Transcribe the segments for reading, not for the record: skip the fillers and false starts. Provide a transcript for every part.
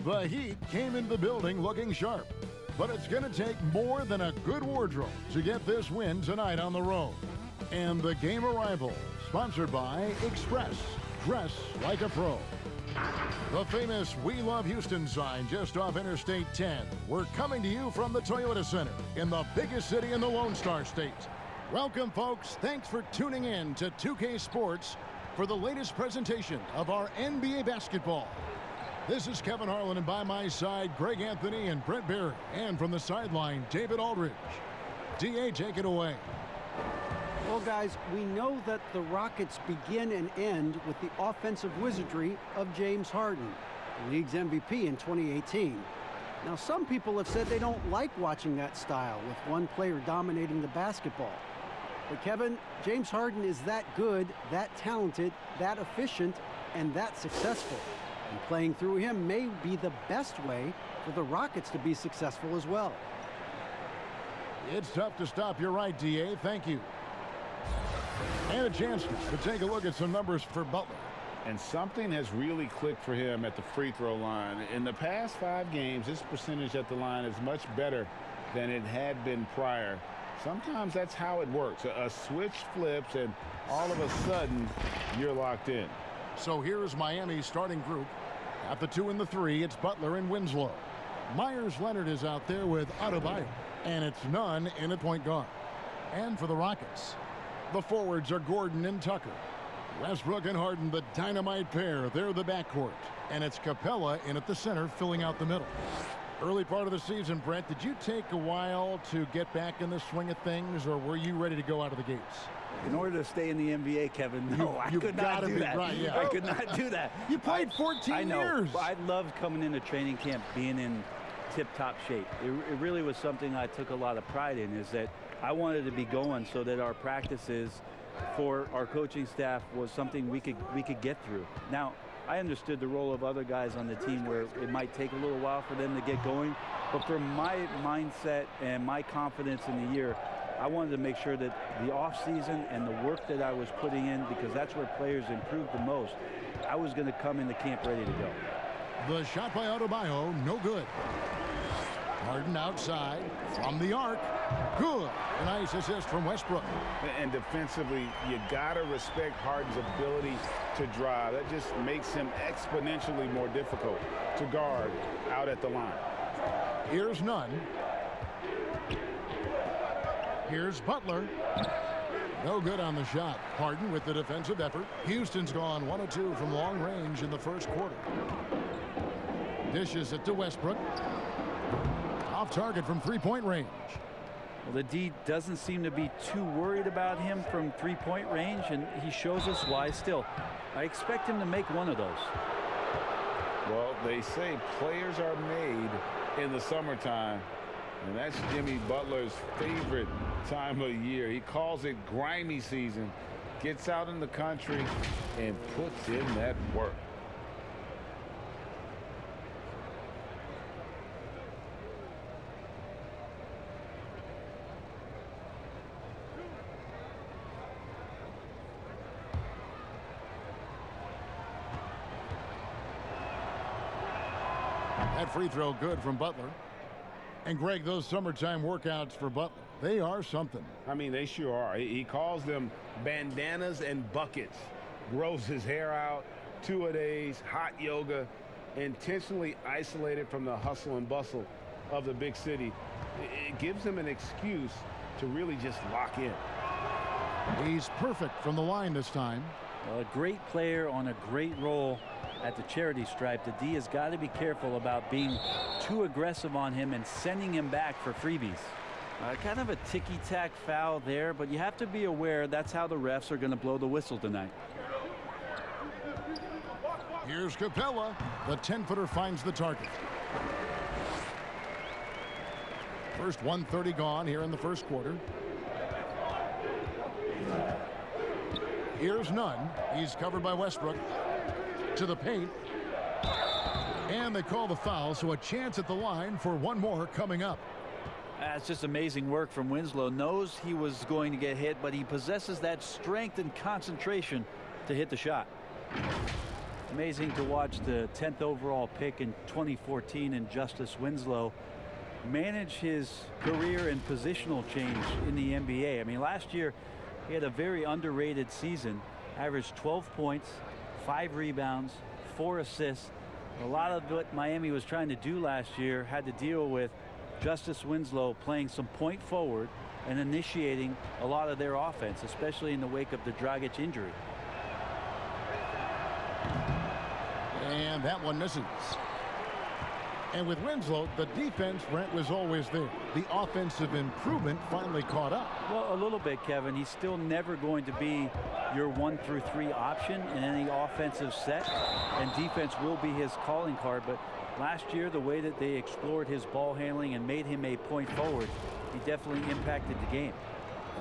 The Heat came into the building looking sharp, but it's going to take more than a good wardrobe to get this win tonight on the road. And the game arrival, sponsored by Express. Dress like a pro. The famous We Love Houston sign just off Interstate 10. We're coming to you from the Toyota Center in the biggest city in the Lone Star State. Welcome, folks. Thanks for tuning in to 2K Sports for the latest presentation of our NBA basketball. This is Kevin Harlan, and by my side, Greg Anthony and Brent Barry. And from the sideline, David Aldridge. DA, take it away. Well, guys, we know that the Rockets begin and end with the offensive wizardry of James Harden, the league's MVP in 2018. Now, some people have said they don't like watching that style with one player dominating the basketball. But, Kevin, James Harden is that good, that talented, that efficient, and that successful. And playing through him may be the best way for the Rockets to be successful as well. It's tough to stop. You're right, DA. Thank you. And a chance to take a look at some numbers for Butler. And something has really clicked for him at the free throw line. In the past 5 games, his percentage at the line is much better than it had been prior. Sometimes that's how it works. A switch flips, and all of a sudden, you're locked in. So here's Miami's starting group. At the 2 and the 3, it's Butler and Winslow. Myers Leonard is out there with Adebayo, and it's Nunn in at point guard. And for the Rockets, the forwards are Gordon and Tucker. Westbrook and Harden, the dynamite pair. They're the backcourt. And it's Capella in at the center, filling out the middle. Early part of the season, Brent, did you take a while to get back in the swing of things, or were you ready to go out of the gates? In order to stay in the NBA, Kevin, no, I could not do that. Right, yeah. I could not do that. You played 14 I know, years. I loved coming into training camp being in tip-top shape. It really was something I took a lot of pride in, is that I wanted to be going so that our practices for our coaching staff was something we could get through. Now, I understood the role of other guys on the team where it might take a little while for them to get going, but for my mindset and my confidence in the year, I wanted to make sure that the off-season and the work that I was putting in, because that's where players improved the most, I was going to come into camp ready to go. The shot by Adebayo, no good. Harden outside from the arc. Good. A nice assist from Westbrook. And defensively, you got to respect Harden's ability to drive. That just makes him exponentially more difficult to guard out at the line. Here's Nunn. Here's Butler. No good on the shot. Harden with the defensive effort. Houston's gone 1 of 2 from long range in the first quarter. Dishes it to Westbrook. Off target from three-point range. Well, the D doesn't seem to be too worried about him from three-point range, and he shows us why still. I expect him to make one of those. Well, they say players are made in the summertime, and that's Jimmy Butler's favorite time of year. He calls it grimy season, gets out in the country, and puts in that work. That free throw good from Butler. And Greg, those summertime workouts for Butler, they are something. I mean, they sure are. He calls them bandanas and buckets. Grows his hair out, 2-a-days, hot yoga, intentionally isolated from the hustle and bustle of the big city. It gives him an excuse to really just lock in. He's perfect from the line this time. Well, a great player on a great role at the charity stripe. The D has got to be careful about being too aggressive on him and sending him back for freebies. Kind of a ticky-tack foul there, but you have to be aware that's how the refs are going to blow the whistle tonight. Here's Capella. The 10-footer finds the target. First 1:30 gone here in the first quarter. Here's Nunn. He's covered by Westbrook. To the paint. And they call the foul, so a chance at the line for one more coming up. That's just amazing work from Winslow. Knows he was going to get hit, but he possesses that strength and concentration to hit the shot. Amazing to watch the 10th overall pick in 2014 in Justice Winslow manage his career and positional change in the NBA. I mean, last year he had a very underrated season, averaged 12 points, 5 rebounds, 4 assists. A lot of what Miami was trying to do last year had to deal with Justice Winslow playing some point forward and initiating a lot of their offense, especially in the wake of the Dragic injury. And that one misses. And with Winslow, the defense, Brent, was always there. The offensive improvement finally caught up. Well, a little bit, Kevin. He's still never going to be your 1 through 3 option in any offensive set, and defense will be his calling card. But last year, the way that they explored his ball handling and made him a point forward, he definitely impacted the game.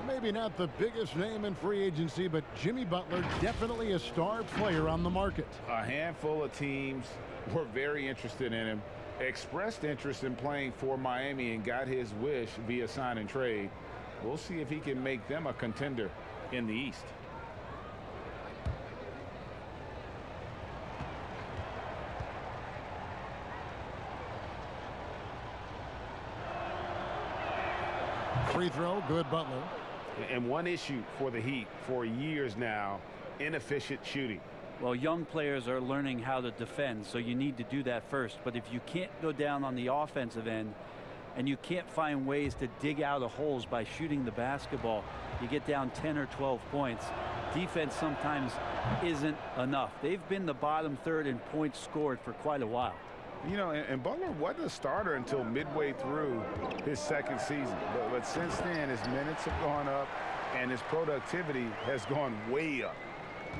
Maybe not the biggest name in free agency, but Jimmy Butler, definitely a star player on the market. A handful of teams were very interested in him, expressed interest in playing for Miami, and got his wish via sign and trade. We'll see if he can make them a contender in the East. Free throw, good, Butler. And one issue for the Heat for years now, inefficient shooting. Well, young players are learning how to defend, so you need to do that first. But if you can't go down on the offensive end and you can't find ways to dig out of holes by shooting the basketball, you get down 10 or 12 points. Defense sometimes isn't enough. They've been the bottom third in points scored for quite a while. You know, and Butler wasn't a starter until midway through his second season. But since then, his minutes have gone up and his productivity has gone way up.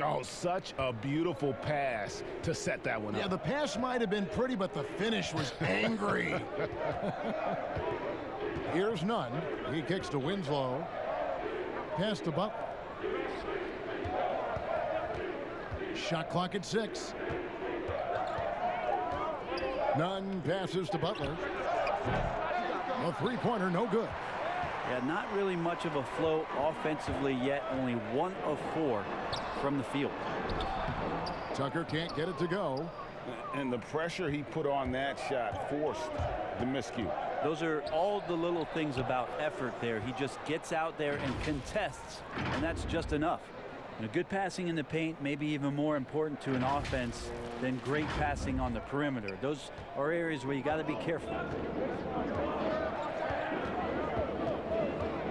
Oh, such a beautiful pass to set that one up. Yeah, the pass might have been pretty, but the finish was angry. Here's Nunn. He kicks to Winslow. Pass to Butler. Shot clock at 6. Nunn passes to Butler. A three-pointer, no good. Yeah, not really much of a flow offensively yet. Only 1 of 4 from the field. Tucker can't get it to go. And the pressure he put on that shot forced the miscue. Those are all the little things about effort there. He just gets out there and contests, and that's just enough. And good passing in the paint may be even more important to an offense than great passing on the perimeter. Those are areas where you got to be careful.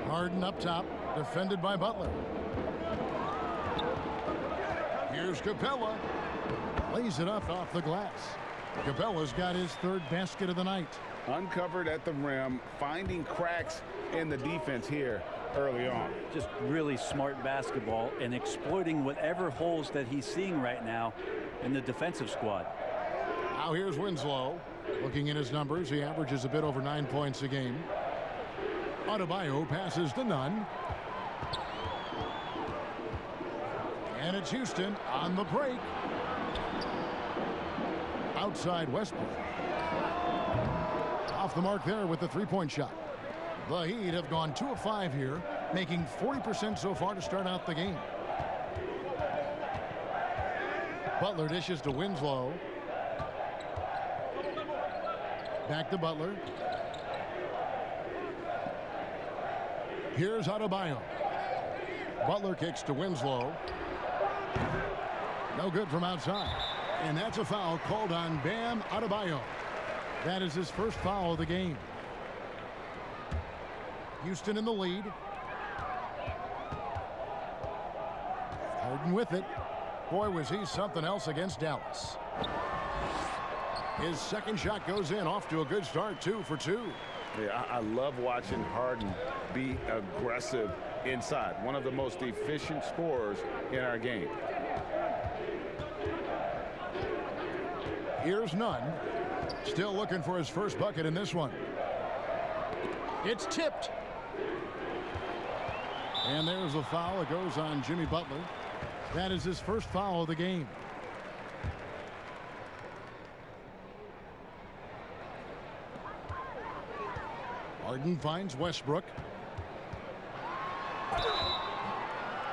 Harden up top, defended by Butler. Here's Capella. Lays it up off the glass. Capella's got his 3rd basket of the night. Uncovered at the rim, finding cracks in the defense here early on. Just really smart basketball and exploiting whatever holes that he's seeing right now in the defensive squad. Now here's Winslow. Looking at his numbers, he averages a bit over 9 points a game. Adebayo passes to Nunn. And it's Houston on the break. Outside Westbrook. Off the mark there with the three-point shot. The Heat have gone 2 of 5 here, making 40% so far to start out the game. Butler dishes to Winslow. Back to Butler. Here's Adebayo. Butler kicks to Winslow. No good from outside. And that's a foul called on Bam Adebayo. That is his first foul of the game. Houston in the lead. Harden with it. Boy, was he something else against Dallas. His second shot goes in, off to a good start, 2 for 2. Yeah, I love watching Harden be aggressive inside. One of the most efficient scorers in our game. Here's Nunn. Still looking for his first bucket in this one. It's tipped. And there's a foul. It goes on Jimmy Butler. That is his first foul of the game. Harden finds Westbrook.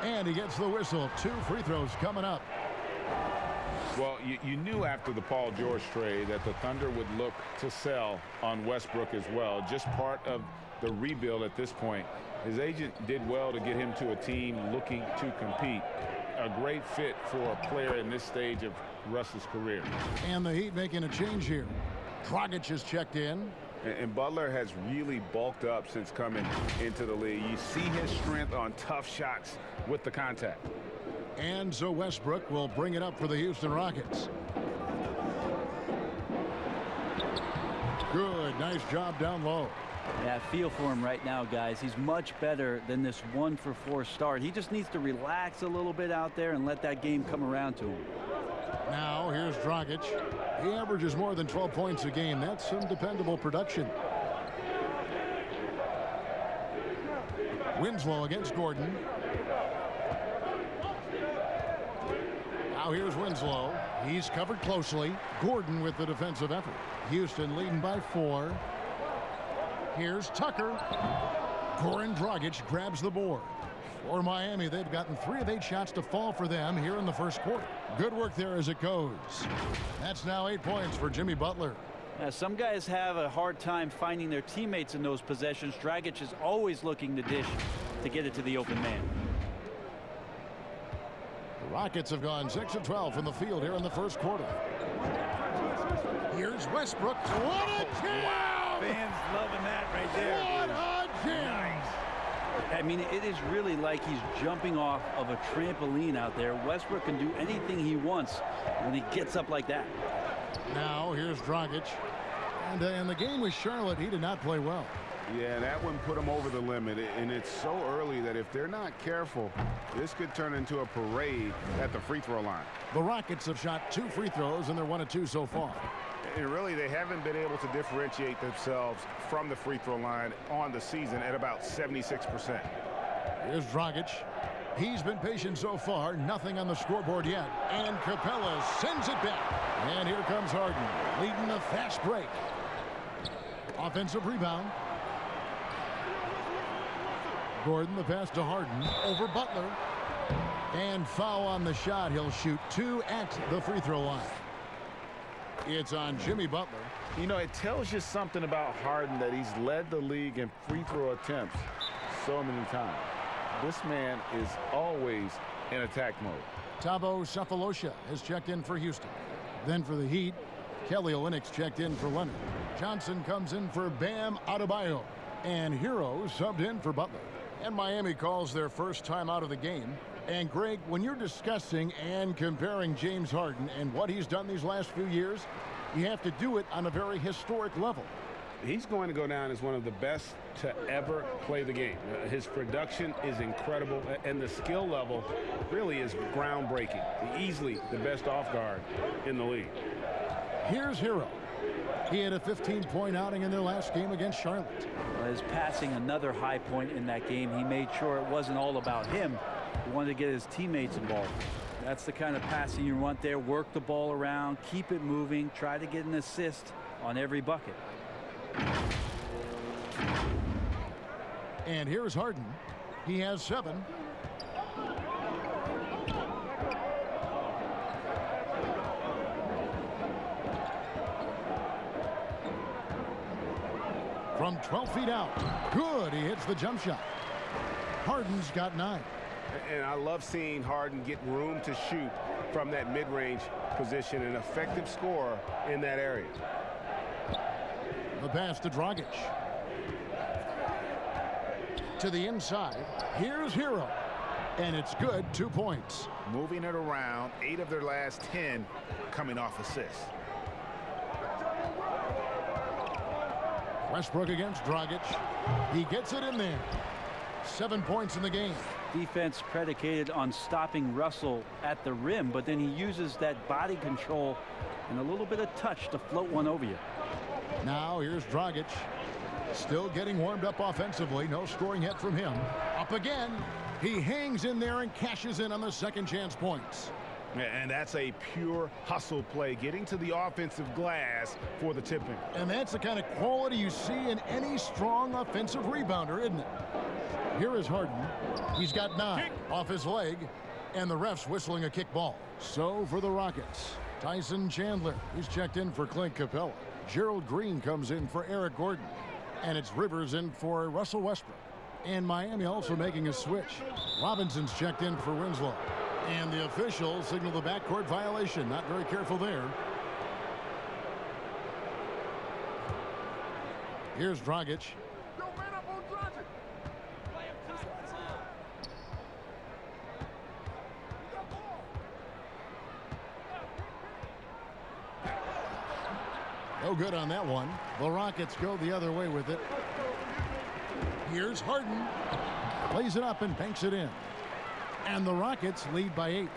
And he gets the whistle. 2 free throws coming up. Well, you knew after the Paul George trade that the Thunder would look to sell on Westbrook as well. Just part of the rebuild at this point. His agent did well to get him to a team looking to compete. A great fit for a player in this stage of Russ's career. And the Heat making a change here. Dragic is checked in. And Butler has really bulked up since coming into the league. You see his strength on tough shots with the contact. And so Westbrook will bring it up for the Houston Rockets. Good, nice job down low. Yeah, I feel for him right now, guys. He's much better than this 1-for-4 start. He just needs to relax a little bit out there and let that game come around to him. Now here's Dragic. He averages more than 12 points a game. That's some dependable production. Winslow against Gordon. Now here's Winslow. He's covered closely. Gordon with the defensive effort. Houston leading by 4. Here's Tucker. Goran Dragic grabs the board. For Miami, they've gotten 3 of 8 shots to fall for them here in the first quarter. Good work there as it goes. That's now 8 points for Jimmy Butler. Some guys have a hard time finding their teammates in those possessions. Dragic is always looking to dish to get it to the open man. The Rockets have gone 6 of 12 from the field here in the first quarter. Here's Westbrook. What a jam! Wow, fans loving that right there. What a jam! I mean, it is really like he's jumping off of a trampoline out there. Westbrook can do anything he wants when he gets up like that. Now here's Dragic. And in the game with Charlotte, he did not play well. Yeah, that one put him over the limit. And it's so early that if they're not careful, this could turn into a parade at the free throw line. The Rockets have shot 2 free throws, and they're 1 of 2 so far. And really, they haven't been able to differentiate themselves from the free throw line on the season at about 76%. Here's Dragic. He's been patient so far. Nothing on the scoreboard yet. And Capella sends it back. And here comes Harden, leading the fast break. Offensive rebound. Gordon, the pass to Harden. Over Butler. And foul on the shot. He'll shoot 2 at the free throw line. It's on Jimmy Butler. You know, it tells you something about Harden that he's led the league in free throw attempts so many times. This man is always in attack mode. Thabo Sefolosha has checked in for Houston. Then for the Heat, Kelly Olynyk's checked in for Leonard. Johnson comes in for Bam Adebayo. And Hero subbed in for Butler. And Miami calls their first time out of the game. And Greg, when you're discussing and comparing James Harden and what he's done these last few years, you have to do it on a very historic level. He's going to go down as one of the best to ever play the game. His production is incredible, and the skill level really is groundbreaking. Easily the best off guard in the league. Here's Hero. He had a 15-point outing in their last game against Charlotte. His passing, another high point in that game. He made sure it wasn't all about him. He wanted to get his teammates involved. That's the kind of passing you want there. Work the ball around, keep it moving, try to get an assist on every bucket. And here's Harden. He has 7. From 12 feet out. Good. He hits the jump shot. Harden's got 9. And I love seeing Harden get room to shoot from that mid-range position, an effective scorer in that area. The pass to Dragic. To the inside. Here's Hero. And it's good. 2 points. Moving it around, 8 of their last 10 coming off assists. Westbrook against Dragic. He gets it in there. 7 points in the game. Defense predicated on stopping Russell at the rim, but then he uses that body control and a little bit of touch to float one over you. Now here's Dragic. Still getting warmed up offensively. No scoring yet from him. Up again. He hangs in there and cashes in on the second chance points. And that's a pure hustle play, getting to the offensive glass for the tipping. And that's the kind of quality you see in any strong offensive rebounder, isn't it? Here is Harden. He's got 9 off his leg. And the ref's whistling a kick ball. So for the Rockets, Tyson Chandler, who's checked in for Clint Capella. Gerald Green comes in for Eric Gordon. And it's Rivers in for Russell Westbrook. And Miami also making a switch. Robinson's checked in for Winslow. And the officials signal the backcourt violation. Not very careful there. Here's Dragic. No good on that one. The Rockets go the other way with it. Here's Harden. Plays it up and banks it in. And the Rockets lead by 8.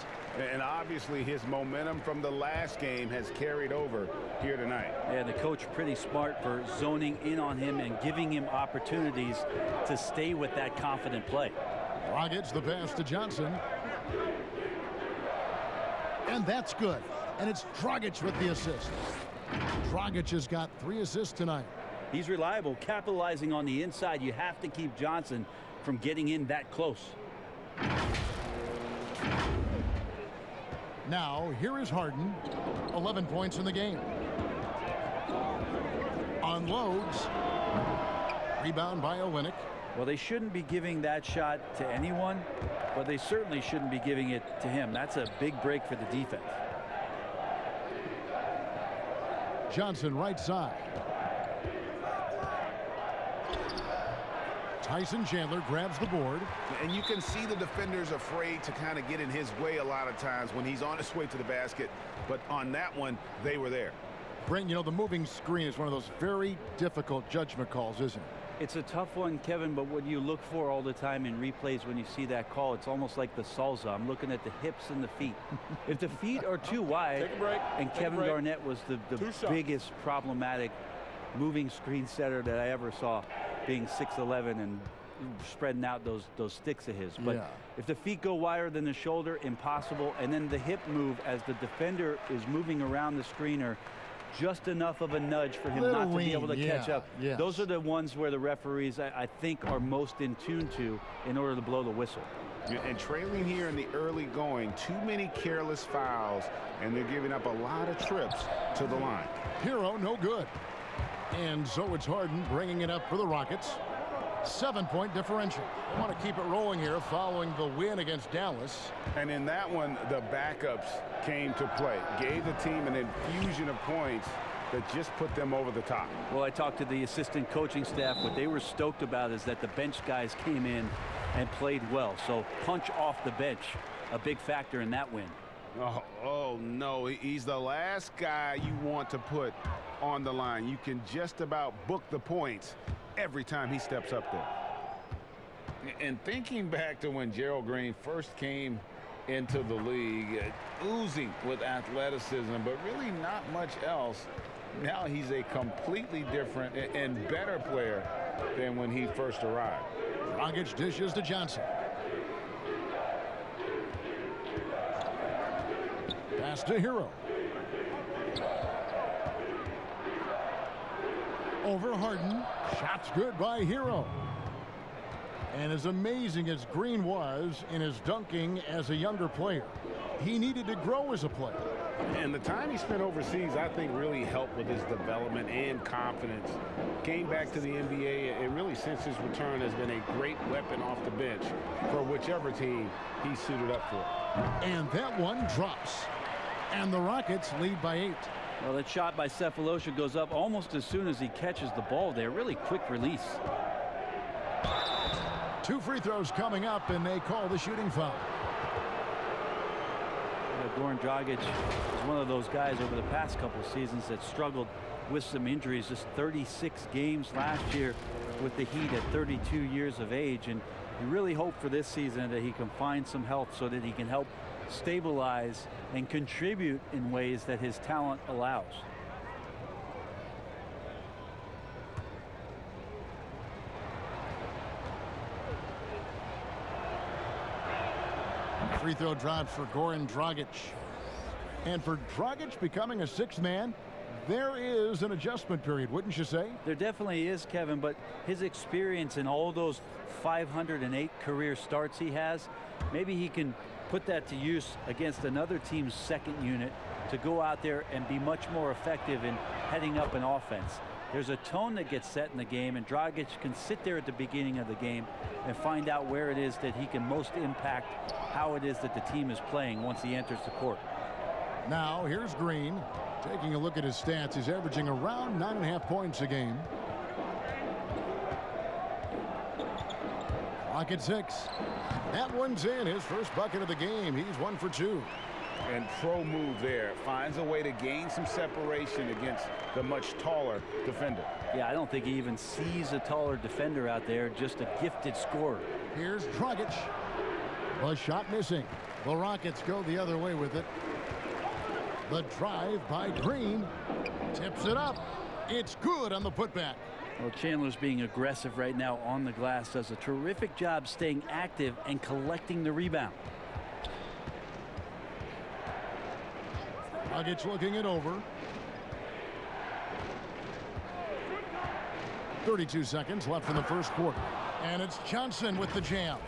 And obviously his momentum from the last game has carried over here tonight. Yeah, the coach pretty smart for zoning in on him and giving him opportunities to stay with that confident play. Dragic the pass to Johnson. And that's good. And it's Dragic with the assist. Dragic has got 3 assists tonight. He's reliable, capitalizing on the inside. You have to keep Johnson from getting in that close. Now, here is Harden. 11 points in the game. Unloads. Rebound by Olynyk. Well, they shouldn't be giving that shot to anyone, but they certainly shouldn't be giving it to him. That's a big break for the defense. Johnson right side. Tyson Chandler grabs the board. And you can see the defenders afraid to kind of get in his way a lot of times when he's on his way to the basket. But on that one, they were there. Brent, you know, the moving screen is one of those very difficult judgment calls, isn't it? It's a tough one, Kevin, but what you look for all the time in replays when you see that call, it's almost like the salsa. I'm looking at the hips and the feet. If the feet are too wide, and Kevin Garnett was the biggest problematic moving screen setter that I ever saw, being 6'11" and spreading out those sticks of his. But if the feet go wider than the shoulder, impossible. And then the hip move as the defender is moving around the screener, just enough of a nudge for him not to be able to catch up. Yes. Those are the ones where the referees, I think, are most in tune to in order to blow the whistle. And trailing here in the early going, too many careless fouls, and they're giving up a lot of trips to the line. Hero, no good. And so it's Harden bringing it up for the Rockets. 7-point differential. They want to keep it rolling here following the win against Dallas. And in that one, the backups came to play. Gave the team an infusion of points that just put them over the top. Well, I talked to the assistant coaching staff. What they were stoked about is that the bench guys came in and played well. So punch off the bench, a big factor in that win. Oh no, he's the last guy you want to put on the line. You can just about book the points every time he steps up there. And thinking back to when Gerald Green first came into the league, oozing with athleticism, but really not much else. Now he's a completely different and better player than when he first arrived. Dragic dishes to Johnson. Pass to Hero. Over Harden. Shots good by Hero. And as amazing as Green was in his dunking as a younger player, he needed to grow as a player. And the time he spent overseas, I think, really helped with his development and confidence. Came back to the NBA, and really since his return has been a great weapon off the bench for whichever team he's suited up for. And that one drops. And the Rockets lead by 8. Well, that shot by Cephalosha goes up almost as soon as he catches the ball there. Really quick release. 2 free throws coming up, and they call the shooting foul. Goran Dragic is one of those guys over the past couple of seasons that struggled with some injuries. Just 36 games last year with the Heat at 32 years of age. And you really hope for this season that he can find some health so that he can help stabilize and contribute in ways that his talent allows. Free throw drops for Goran Dragic. And for Dragic becoming a 6th man, there is an adjustment period, wouldn't you say? There definitely is, Kevin, but his experience in all those 508 career starts he has, maybe he can put that to use against another team's second unit to go out there and be much more effective in heading up an offense. There's a tone that gets set in the game, and Dragic can sit there at the beginning of the game and find out where it is that he can most impact how it is that the team is playing once he enters the court. Now here's Green. Taking a look at his stats, he's averaging around 9.5 points a game. Clock at 6. That one's in. His first bucket of the game. He's 1 for 2. And pro move there. Finds a way to gain some separation against the much taller defender. Yeah, I don't think he even sees a taller defender out there, just a gifted scorer. Here's Dragic. The shot missing. The Rockets go the other way with it. The drive by Green. Tips it up. It's good on the putback. Well, Chandler's being aggressive right now on the glass. Does a terrific job staying active and collecting the rebound. Dragic looking it over. 32 seconds left in the first quarter. And it's Johnson with the jam.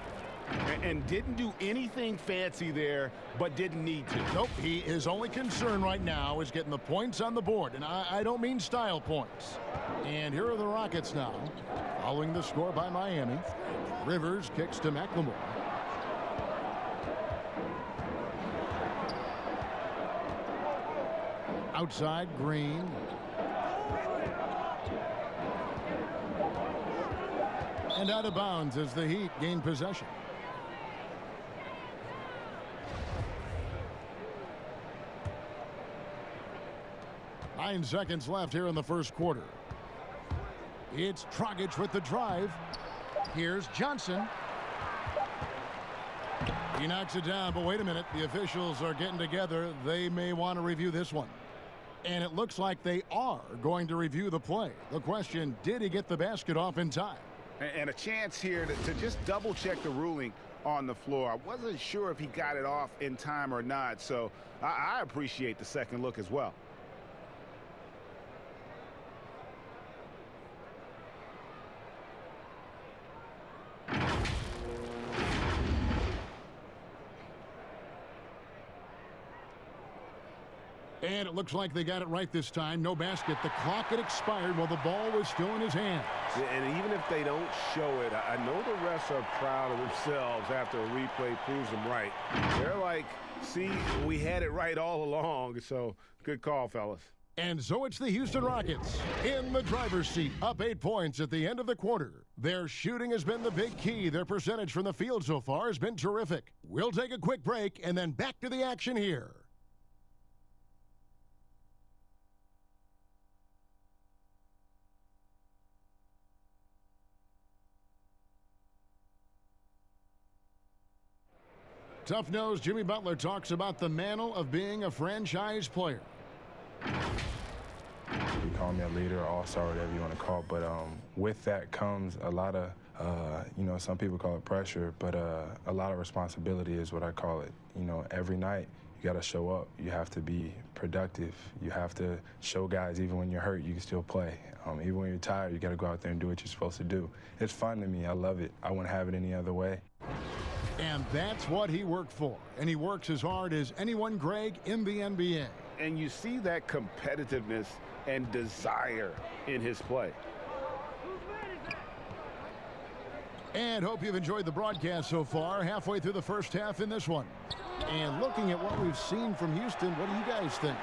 And didn't do anything fancy there, but didn't need to. Nope, his only concern right now is getting the points on the board. And I don't mean style points. And here are the Rockets now, following the score by Miami. Rivers kicks to McLemore. Outside, Green. And out of bounds as the Heat gain possession. Nine seconds left here in the first quarter. It's Dragic with the drive. Here's Johnson. He knocks it down, but wait a minute. The officials are getting together. They may want to review this one. And it looks like they are going to review the play. The question, did he get the basket off in time? And a chance here to just double check the ruling on the floor. I wasn't sure if he got it off in time or not, so I appreciate the second look as well. And it looks like they got it right this time. No basket. The clock had expired while the ball was still in his hands. Yeah, and even if they don't show it, I know the refs are proud of themselves after a replay proves them right. They're like, see, we had it right all along. So good call, fellas. And so it's the Houston Rockets in the driver's seat, up 8 points at the end of the quarter. Their shooting has been the big key. Their percentage from the field so far has been terrific. We'll take a quick break and then back to the action here. Tough nose Jimmy Butler talks about the mantle of being a franchise player. You call me a leader, all-star, whatever you want to call it, but with that comes a lot of, some people call it pressure, but a lot of responsibility is what I call it. You know, every night you got to show up. You have to be productive. You have to show guys even when you're hurt, you can still play. Even when you're tired, you got to go out there and do what you're supposed to do. It's fun to me. I love it. I wouldn't have it any other way. And that's what he worked for. And he works as hard as anyone, Greg, in the NBA. And you see that competitiveness and desire in his play. And hope you've enjoyed the broadcast so far. Halfway through the first half in this one. And looking at what we've seen from Houston, what do you guys think?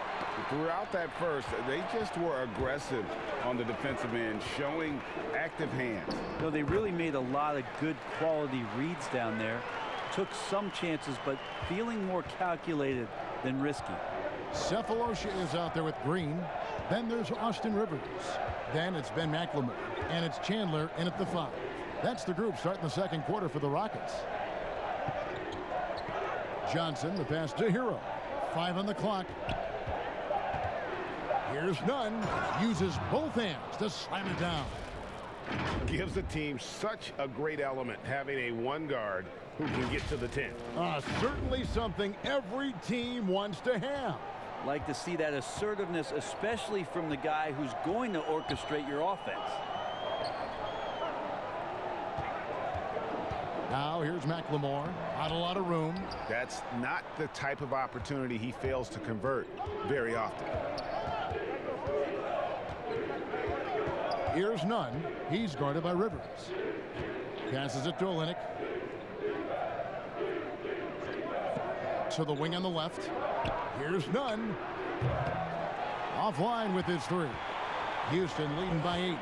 Throughout that first, they just were aggressive on the defensive end, showing active hands. No, they really made a lot of good quality reads down there. Took some chances, but feeling more calculated than risky. Cephalosha is out there with Green. Then there's Austin Rivers. Then it's Ben McLemore. And it's Chandler in at the 5. That's the group starting the second quarter for the Rockets. Johnson, the pass to Hero. 5 on the clock. Here's Nunn. Uses both hands to slam it down. Gives the team such a great element, having a one guard who can get to the 10. Certainly something every team wants to have. Like to see that assertiveness, especially from the guy who's going to orchestrate your offense. Now here's McLemore. Not a lot of room. That's not the type of opportunity he fails to convert very often. Here's none. He's guarded by Rivers. Passes it to Olynyk. To the wing on the left. Here's none. Offline with his three. Houston leading by 8.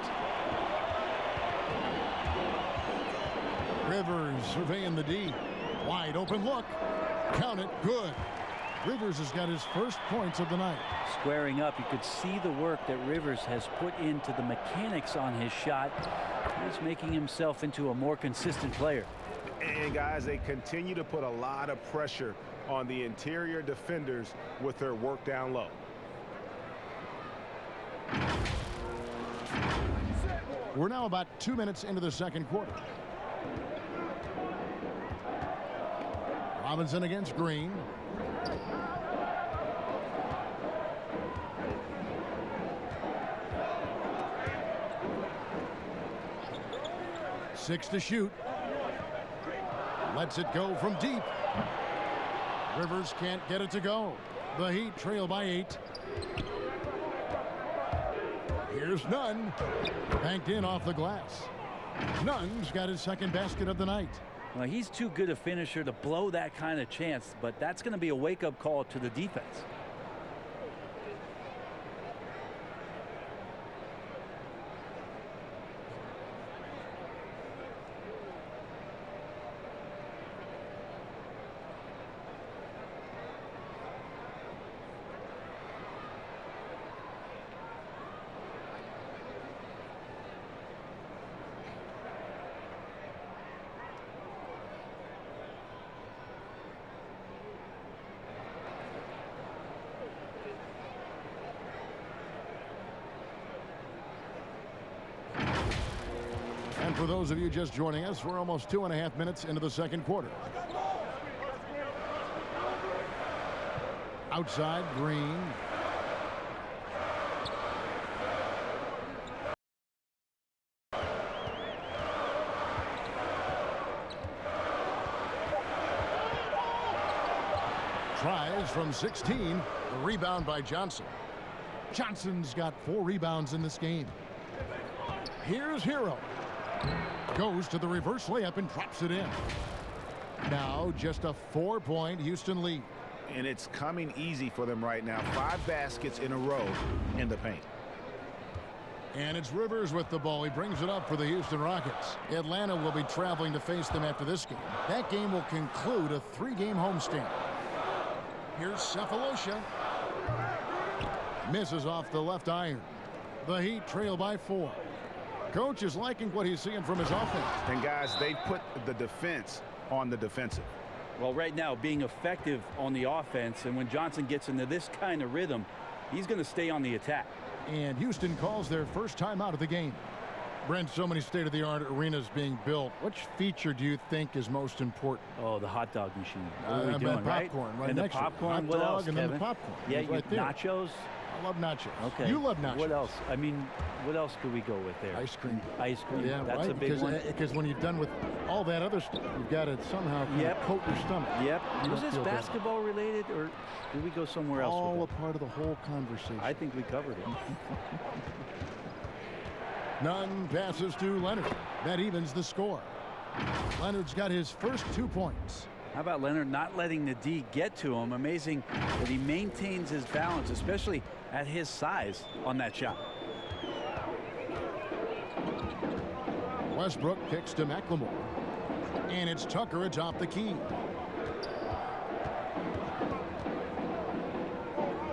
Rivers surveying the D. Wide open look. Count it. Good. Rivers has got his first points of the night. Squaring up, you could see the work that Rivers has put into the mechanics on his shot. He's making himself into a more consistent player. And guys, they continue to put a lot of pressure on the interior defenders with their work down low. We're now about 2 minutes into the second quarter. Robinson against Green. Six to shoot. Lets it go from deep. Rivers can't get it to go. The Heat trail by 8. Here's Nunn. Banked in off the glass. Nunn's got his second basket of the night. Well, he's too good a finisher to blow that kind of chance, but that's going to be a wake-up call to the defense. And for those of you just joining us, we're almost 2.5 minutes into the second quarter. Outside, Green. Tries from 16. The rebound by Johnson. Johnson's got 4 rebounds in this game. Here's Hero. Goes to the reverse layup and drops it in. Now just a 4-point Houston lead. And it's coming easy for them right now. 5 baskets in a row in the paint. And it's Rivers with the ball. He brings it up for the Houston Rockets. Atlanta will be traveling to face them after this game. That game will conclude a 3-game homestand. Here's Cephalosha. Misses off the left iron. The Heat trail by 4. Coach is liking what he's seeing from his offense. And guys, they put the defense on the defensive. Well, right now, being effective on the offense, and when Johnson gets into this kind of rhythm, he's going to stay on the attack. And Houston calls their first timeout of the game. Brent, so many state-of-the-art arenas being built. Which feature do you think is most important? Oh, the hot dog machine. What are we doing, popcorn, right and next the popcorn, to it. what Hot dog else, and Kevin? then the popcorn. Yeah, right there. Nachos. I love nachos. Okay. You love nachos. What else? I mean, what else could we go with there? Ice cream. Ice cream. Yeah, that's right? a big one. Because when you've done with all that other stuff, you've got to somehow coat your stomach. Yep. You Was don't this feel bad. basketball related, or did we go somewhere else All with a part of the whole conversation. I think we covered it. Nunn passes to Leonard. That evens the score. Leonard's got his first 2 points. How about Leonard not letting the D get to him? Amazing that he maintains his balance, especially at his size on that shot. Westbrook kicks to McLemore. And it's Tucker atop the key.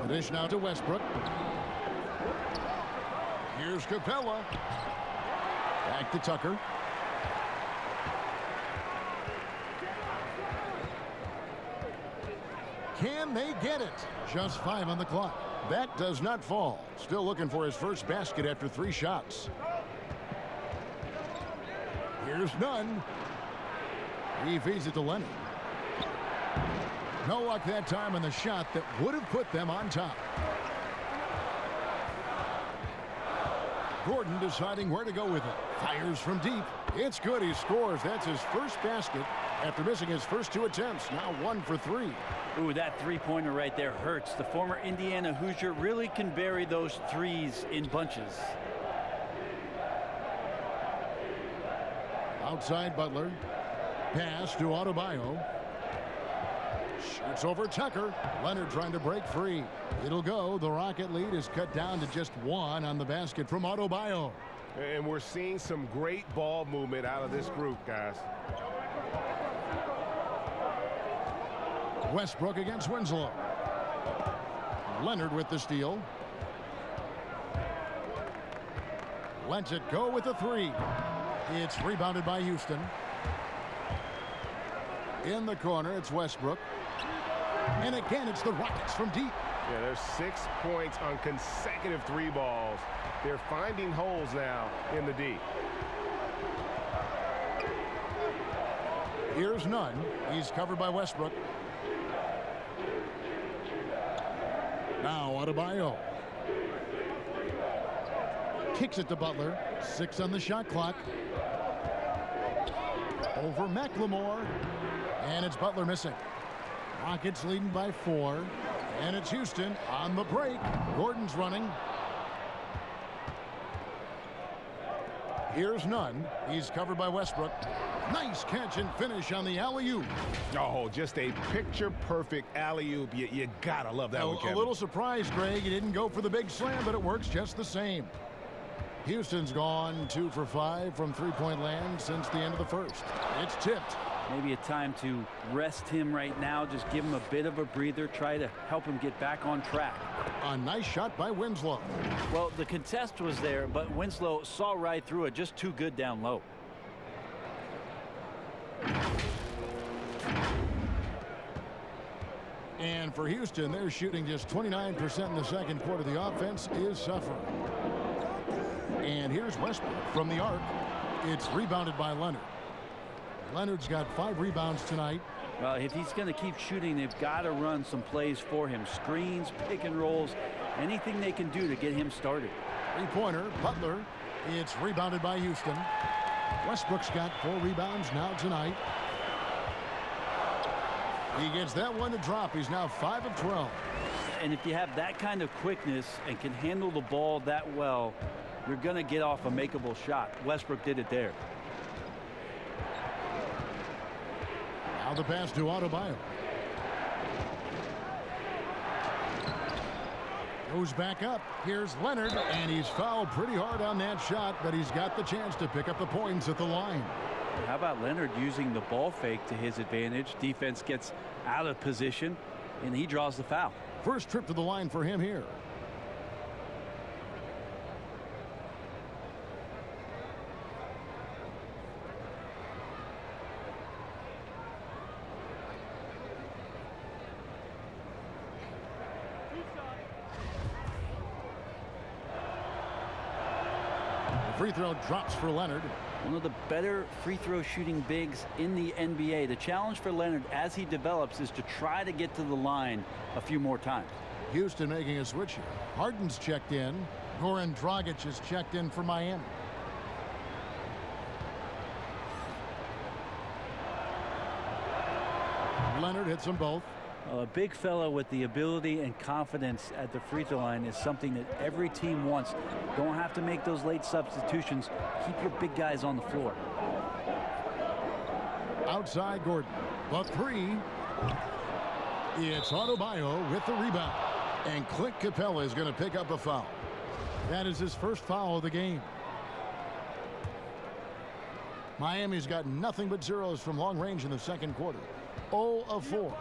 The dish now to Westbrook. Here's Capella. Back to Tucker. Can they get it? Just 5 on the clock. That does not fall. Still looking for his first basket after 3 shots. Here's Nunn. He feeds it to Leonard. No luck that time on the shot that would have put them on top. Gordon deciding where to go with it. Fires from deep. It's good. He scores. That's his first basket after missing his first 2 attempts. Now 1 for 3. Ooh, that three-pointer right there hurts. The former Indiana Hoosier really can bury those threes in bunches. Outside Butler. Pass to Adebayo. Shoots over Tucker. Leonard trying to break free. It'll go. The Rocket lead is cut down to just 1 on the basket from Adebayo. And we're seeing some great ball movement out of this group, guys. Westbrook against Winslow. Leonard with the steal. Lets it go with the 3. It's rebounded by Houston. In the corner, it's Westbrook. And again, it's the Rockets from deep. Yeah, there's 6 points on consecutive 3 balls. They're finding holes now in the D. Here's Nunn. He's covered by Westbrook. Now Adebayo. Kicks it to Butler. 6 on the shot clock. Over McLemore. And it's Butler missing. Rockets leading by 4. And it's Houston on the break. Gordon's running. Here's Nunn. He's covered by Westbrook. Nice catch and finish on the alley-oop. Oh, just a picture-perfect alley-oop. You gotta love that one, Kevin. A little surprised, Greg. He didn't go for the big slam, but it works just the same. Houston's gone 2 for 5 from three-point land since the end of the first. It's tipped. Maybe a time to rest him right now. Just give him a bit of a breather. Try to help him get back on track. A nice shot by Winslow. Well, the contest was there, but Winslow saw right through it. Just too good down low. And for Houston, they're shooting just 29% in the second quarter. The offense is suffering. And here's Westbrook from the arc. It's rebounded by Leonard. Leonard's got 5 rebounds tonight. Well, if he's going to keep shooting, they've got to run some plays for him. Screens, pick and rolls, anything they can do to get him started. Three-pointer, Butler. It's rebounded by Houston. Westbrook's got 4 rebounds now tonight. He gets that one to drop. He's now 5 of 12. And if you have that kind of quickness and can handle the ball that well, you're going to get off a makeable shot. Westbrook did it there. Now the pass to Adebayo. Goes back up. Here's Leonard, and he's fouled pretty hard on that shot, but he's got the chance to pick up the points at the line. How about Leonard using the ball fake to his advantage? Defense gets out of position, and he draws the foul. First trip to the line for him here. Free throw drops for Leonard. One of the better free throw shooting bigs in the NBA. The challenge for Leonard as he develops is to try to get to the line a few more times. Houston making a switch here. Harden's checked in. Goran Dragic is checked in for Miami. Leonard hits them both. A big fella with the ability and confidence at the free throw line is something that every team wants. Don't have to make those late substitutions. Keep your big guys on the floor. Outside Gordon. The 3. It's Adebayo with the rebound. And Clint Capella is going to pick up a foul. That is his first foul of the game. Miami's got nothing but zeros from long range in the second quarter. 0 of 4.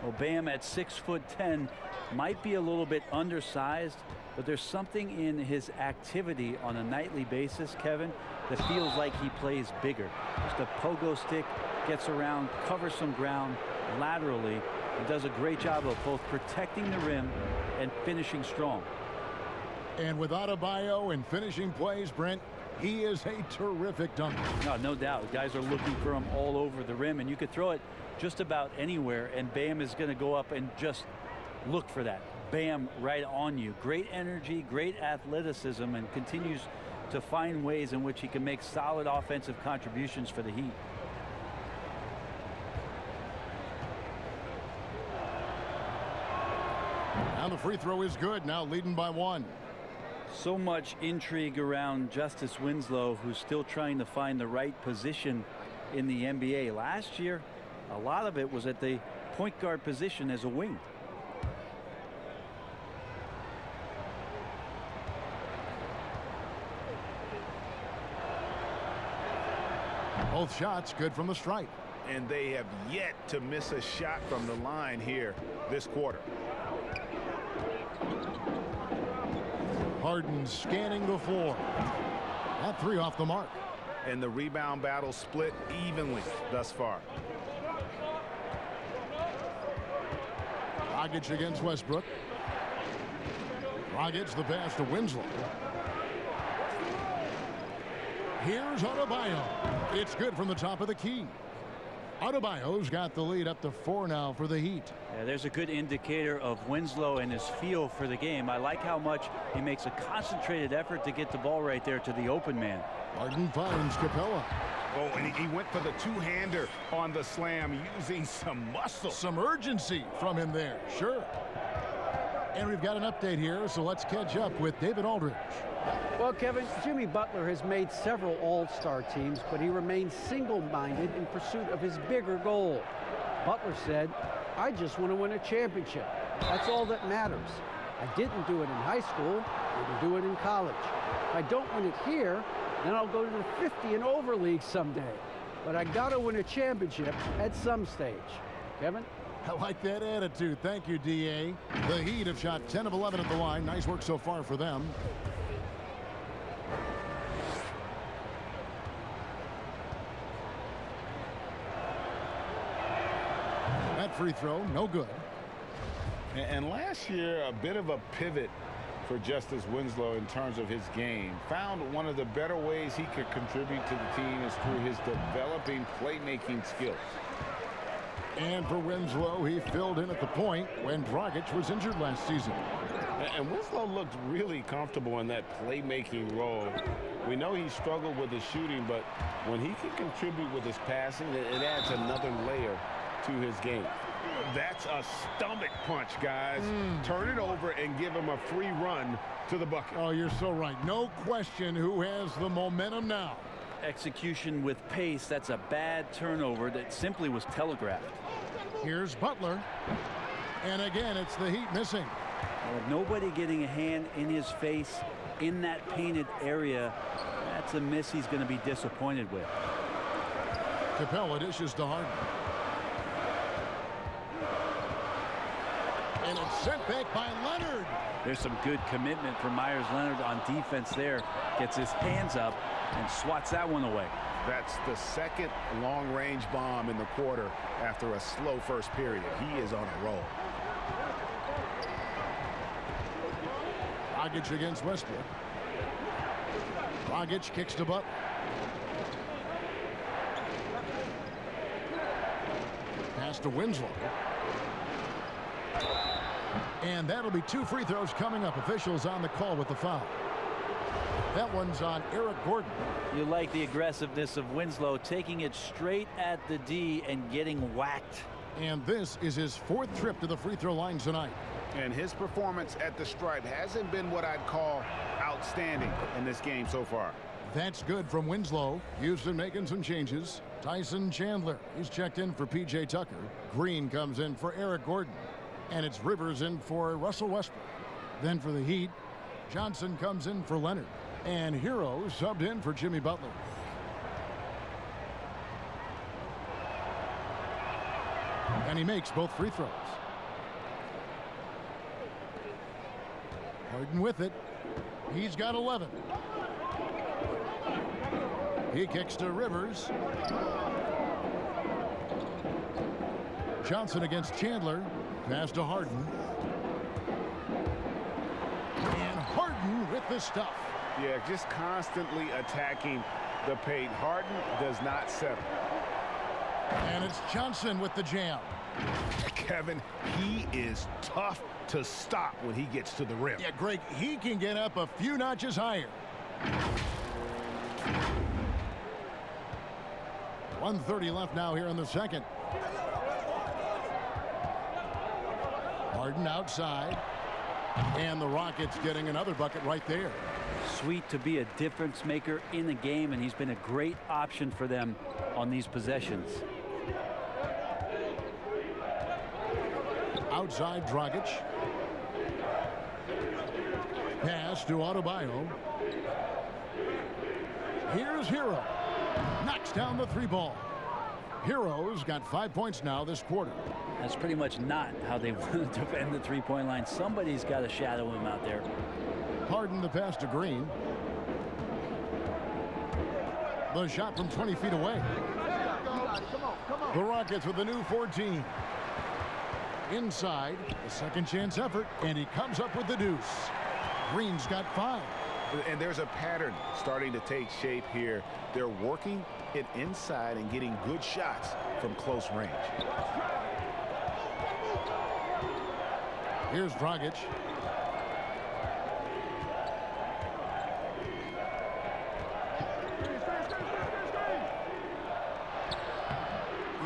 Well, Bam at 6'10" might be a little bit undersized, but there's something in his activity on a nightly basis, Kevin, that feels like he plays bigger. Just a pogo stick, gets around, covers some ground laterally, and does a great job of both protecting the rim and finishing strong. And with Adebayo and finishing plays, Brent, he is a terrific dunker. No doubt. Guys are looking for him all over the rim, and you could throw it just about anywhere, and Bam is going to go up and just look for that. Bam right on you. Great energy, great athleticism, and continues to find ways in which he can make solid offensive contributions for the Heat. Now the free throw is good, now leading by 1. So much intrigue around Justice Winslow, who's still trying to find the right position in the NBA. Last year, a lot of it was at the point guard position as a wing. Both shots good from the stripe. And they have yet to miss a shot from the line here this quarter. Harden scanning the floor. That 3 off the mark. And the rebound battle split evenly thus far. Dragic against Westbrook. Dragic the pass to Winslow. Here's Adebayo. It's good from the top of the key. Adebayo's got the lead up to 4 now for the Heat. Yeah, there's a good indicator of Winslow and his feel for the game. I like how much he makes a concentrated effort to get the ball right there to the open man. Harden finds Capella. Oh, and he went for the two-hander on the slam using some muscle. Some urgency from him there, sure. And we've got an update here, so let's catch up with David Aldridge. Well, Kevin, Jimmy Butler has made several all-star teams, but he remains single-minded in pursuit of his bigger goal. Butler said, "I just want to win a championship. That's all that matters. I didn't do it in high school, didn't do it in college. If I don't win it here, then I'll go to the 50 and over league someday. But I got to win a championship at some stage." Kevin? I like that attitude. Thank you, D.A. The Heat have shot 10 of 11 at the line. Nice work so far for them. That free throw, no good. And last year, a bit of a pivot for Justice Winslow in terms of his game. Found one of the better ways he could contribute to the team is through his developing playmaking skills. And for Winslow, he filled in at the point when Dragic was injured last season. And Winslow looked really comfortable in that playmaking role. We know he struggled with his shooting, but when he can contribute with his passing, it adds another layer to his game. That's a stomach punch, guys. Turn it over and give him a free run to the bucket. Oh, you're so right. No question who has the momentum now. Execution with pace, that's a bad turnover that simply was telegraphed. Here's Butler. And again, it's the Heat missing. Well, nobody getting a hand in his face in that painted area. That's a miss he's going to be disappointed with. Capella dishes to Harden. And it's sent back by Leonard. There's some good commitment from Myers Leonard on defense there. Gets his hands up and swats that one away. That's the second long-range bomb in the quarter after a slow first period. He is on a roll. Dragic against Westbrook. Dragic kicks to Butler. Pass to Winslow. And that'll be 2 free throws coming up. Officials on the call with the foul. That one's on Eric Gordon. You like the aggressiveness of Winslow, taking it straight at the D and getting whacked. And this is his 4th trip to the free throw line tonight. And his performance at the stripe hasn't been what I'd call outstanding in this game so far. That's good from Winslow. Houston making some changes. Tyson Chandler, he's checked in for P.J. Tucker. Green comes in for Eric Gordon. And it's Rivers in for Russell Westbrook. Then for the Heat, Johnson comes in for Leonard. And Hero subbed in for Jimmy Butler. And he makes both free throws. Harden with it. He's got 11. He kicks to Rivers. Johnson against Chandler. Pass to Harden. And Harden with the stuff. Yeah, just constantly attacking the paint. Harden does not settle. And it's Johnson with the jam. Kevin, he is tough to stop when he gets to the rim. Yeah, Greg, he can get up a few notches higher. 1:30 left now here in the second. Harden outside. And the Rockets getting another bucket right there. Sweet to be a difference maker in the game, and he's been a great option for them on these possessions. Outside Dragic. Pass to Adebayo. Here's Hero. Knocks down the three ball. Hero's got 5 points now this quarter. That's pretty much not how they want to defend the three-point line. Somebody's got to shadow him out there. Harden the pass to Green. The shot from 20 feet away. The Rockets with the new 14. Inside, a second chance effort, and he comes up with the deuce. Green's got 5. And there's a pattern starting to take shape here. They're working it inside and getting good shots from close range. Here's Dragic.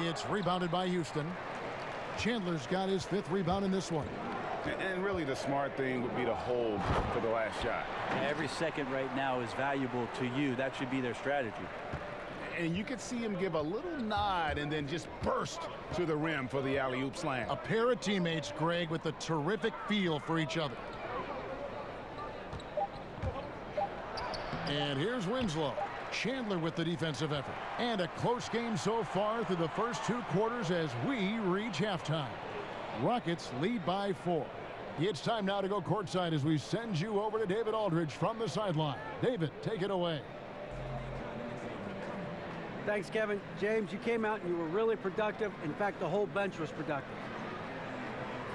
It's rebounded by Houston. Chandler's got his 5th rebound in this one. And really the smart thing would be to hold for the last shot. Every second right now is valuable to you. That should be their strategy. And you could see him give a little nod and then just burst to the rim for the alley-oop slam. A pair of teammates, Greg, with a terrific feel for each other. And here's Winslow. Chandler with the defensive effort. And a close game so far through the first 2 quarters as we reach halftime. Rockets lead by 4. It's time now to go courtside as we send you over to David Aldridge from the sideline. David, take it away. Thanks, Kevin. James, you came out and you were really productive. In fact, the whole bench was productive.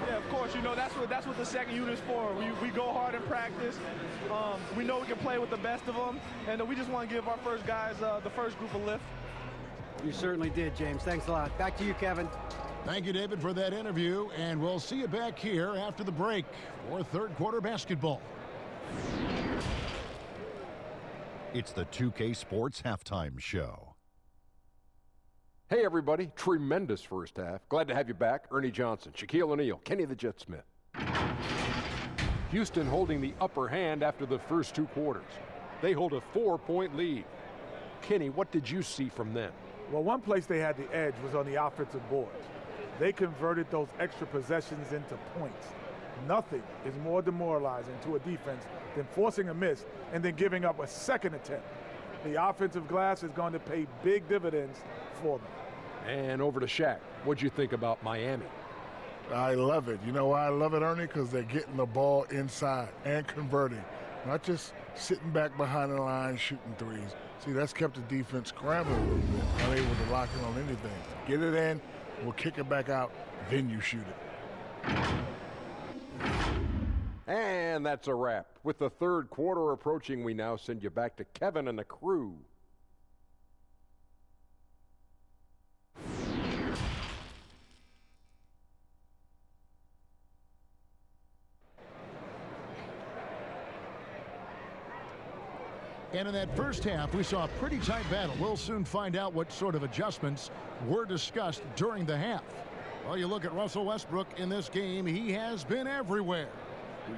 Yeah, of course. You know, that's what the second unit is for. We go hard in practice. We know we can play with the best of them, and we just want to give our first guys the first group a lift. You certainly did, James. Thanks a lot. Back to you, Kevin. Thank you, David, for that interview, and we'll see you back here after the break for third quarter basketball. It's the 2K Sports Halftime Show. Hey, everybody. Tremendous first half. Glad to have you back. Ernie Johnson, Shaquille O'Neal, Kenny the Jet Smith. Houston holding the upper hand after the first 2 quarters. They hold a 4-point lead. Kenny, what did you see from them? Well, one place they had the edge was on the offensive boards. They converted those extra possessions into points. Nothing is more demoralizing to a defense than forcing a miss and then giving up a second attempt. The offensive glass is going to pay big dividends for them. And over to Shaq. What'd you think about Miami? I love it. You know why I love it, Ernie? Because they're getting the ball inside and converting. Not just sitting back behind the line shooting threes. See, that's kept the defense scrambling a little bit. Not able to lock in on anything. Get it in, we'll kick it back out, then you shoot it. And that's a wrap. With the third quarter approaching, we now send you back to Kevin and the crew. And in that first half, we saw a pretty tight battle. We'll soon find out what sort of adjustments were discussed during the half. Well, you look at Russell Westbrook in this game, he has been everywhere.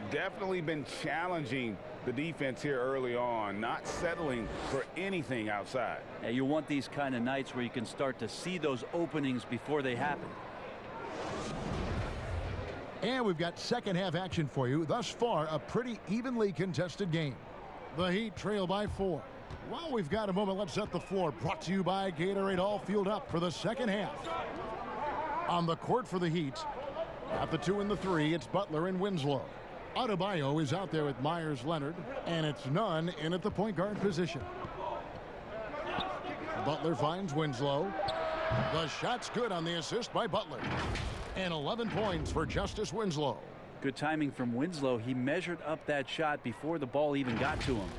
Definitely been challenging the defense here early on, not settling for anything outside. Yeah, you want these kind of nights where you can start to see those openings before they happen. And we've got second half action for you. Thus far, a pretty evenly contested game. The Heat trail by 4. While we've got a moment, let's set the floor. Brought to you by Gatorade, all fueled up for the second half. On the court for the Heat, at the 2 and the 3, it's Butler and Winslow. Adebayo is out there with Myers Leonard, and it's Nunn in at the point guard position. Butler finds Winslow. The shot's good on the assist by Butler. And 11 points for Justice Winslow. Good timing from Winslow. He measured up that shot before the ball even got to him.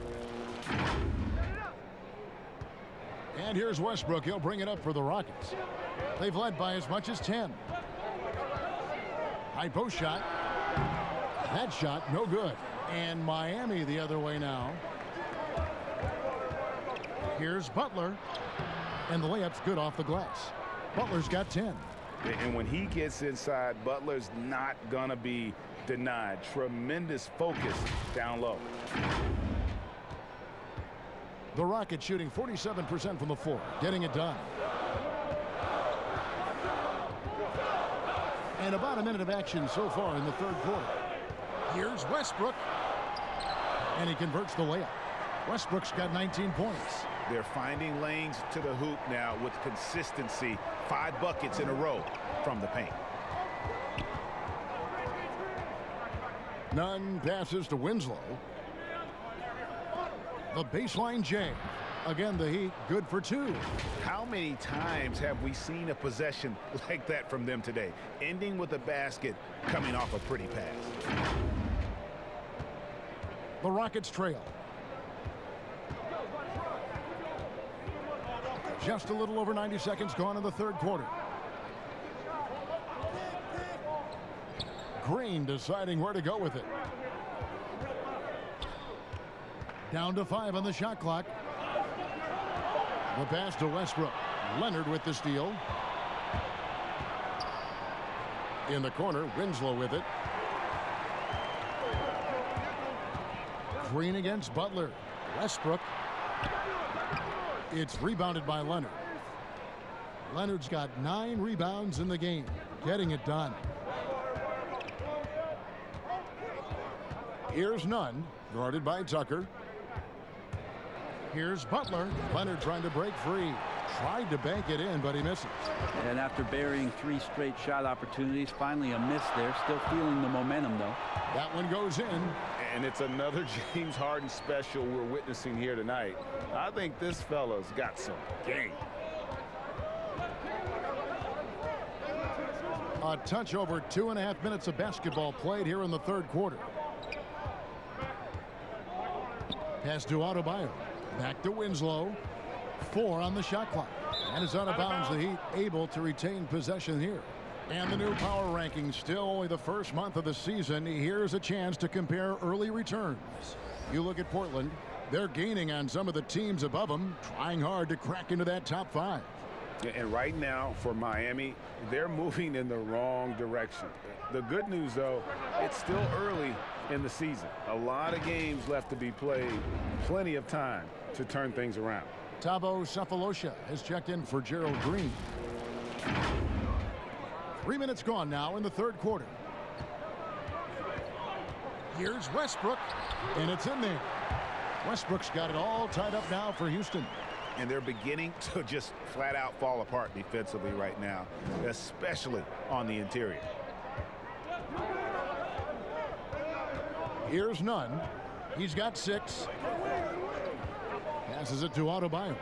And here's Westbrook. He'll bring it up for the Rockets. They've led by as much as 10. High post shot. That shot, no good. And Miami the other way now. Here's Butler. And the layup's good off the glass. Butler's got 10. And when he gets inside, Butler's not going to be denied. Tremendous focus down low. The Rockets shooting 47% from the floor, getting it done. And about a minute of action so far in the third quarter. Here's Westbrook. And he converts the layup. Westbrook's got 19 points. They're finding lanes to the hoop now with consistency. 5 buckets in a row from the paint. Nunn passes to Winslow. The baseline J. Again, the Heat good for 2. How many times have we seen a possession like that from them today? Ending with a basket, coming off a pretty pass. The Rockets trail. Just a little over 90 seconds gone in the third quarter. Green deciding where to go with it. Down to 5 on the shot clock. The pass to Westbrook. Leonard with the steal. In the corner, Winslow with it. Green against Butler. Westbrook. It's rebounded by Leonard. Leonard's got 9 rebounds in the game, getting it done. Here's Nunn, guarded by Tucker. Here's Butler. Leonard trying to break free. Tried to bank it in, but he misses. And after burying 3 straight shot opportunities, finally a miss there. Still feeling the momentum, though. That one goes in. And it's another James Harden special we're witnessing here tonight. I think this fella's got some game. A touch over 2.5 minutes of basketball played here in the third quarter. Pass to Adebayo. Back to Winslow. 4 on the shot clock. And it's out of bounds. The Heat able to retain possession here. And the new power rankings, still only the first month of the season. Here's a chance to compare early returns. You look at Portland, they're gaining on some of the teams above them, trying hard to crack into that top 5. And right now for Miami, they're moving in the wrong direction. The good news, though, it's still early in the season. A lot of games left to be played, plenty of time to turn things around. Thabo Sefolosha has checked in for Gerald Green. 3 minutes gone now in the third quarter. Here's Westbrook, and it's in there. Westbrook's got it all tied up now for Houston. And they're beginning to just flat out fall apart defensively right now, especially on the interior. Here's Nunn. He's got 6. Passes it to Adebayo.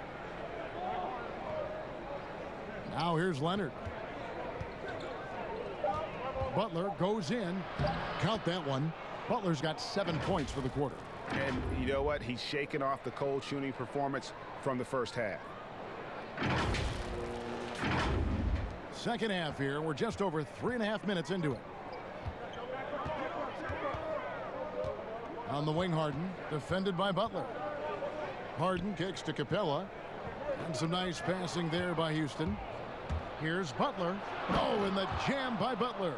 Now here's Leonard. Butler goes in. Count that one. Butler's got 7 points for the quarter. And you know what? He's shaking off the cold shooting performance from the first half. Second half here. We're just over 3.5 minutes into it. On the wing, Harden, defended by Butler. Harden kicks to Capella. And some nice passing there by Houston. Here's Butler. Oh, and the jam by Butler.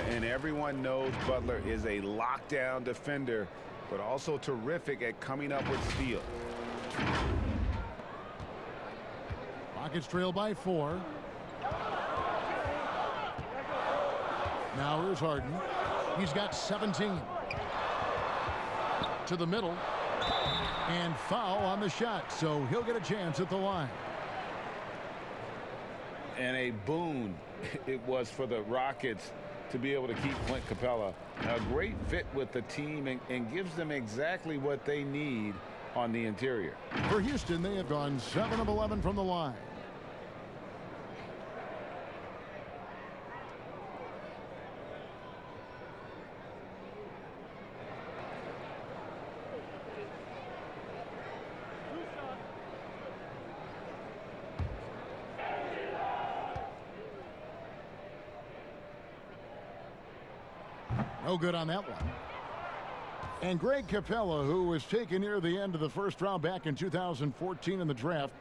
And everyone knows Butler is a lockdown defender, but also terrific at coming up with steals. Rockets trail by 4. Now here's Harden. He's got 17. To the middle. And foul on the shot, so he'll get a chance at the line. And a boon it was for the Rockets to be able to keep Clint Capella. A great fit with the team and gives them exactly what they need on the interior. For Houston, they have gone 7 of 11 from the line. No good on that one. And Greg Capella, who was taken near the end of the first round back in 2014 in the draft,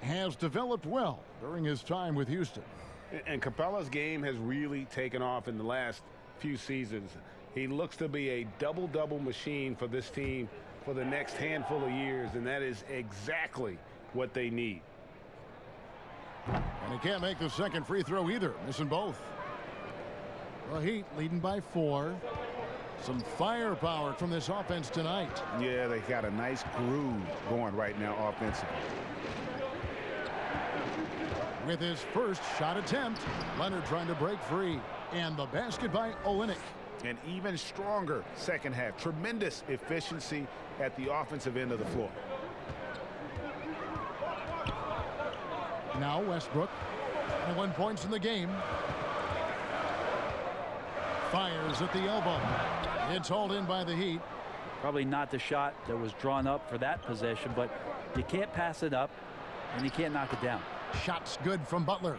has developed well during his time with Houston. And Capella's game has really taken off in the last few seasons. He looks to be a double-double machine for this team for the next handful of years, and that is exactly what they need. And he can't make the second free throw either, missing both. The Heat leading by 4. Some firepower from this offense tonight. Yeah, they got a nice groove going right now offensively. With his first shot attempt, Leonard trying to break free. And the basket by Olynyk. An even stronger second half. Tremendous efficiency at the offensive end of the floor. Now Westbrook. 21 points in the game. Fires at the elbow. It's hauled in by the Heat. Probably not the shot that was drawn up for that possession, but you can't pass it up and you can't knock it down. Shots good from Butler.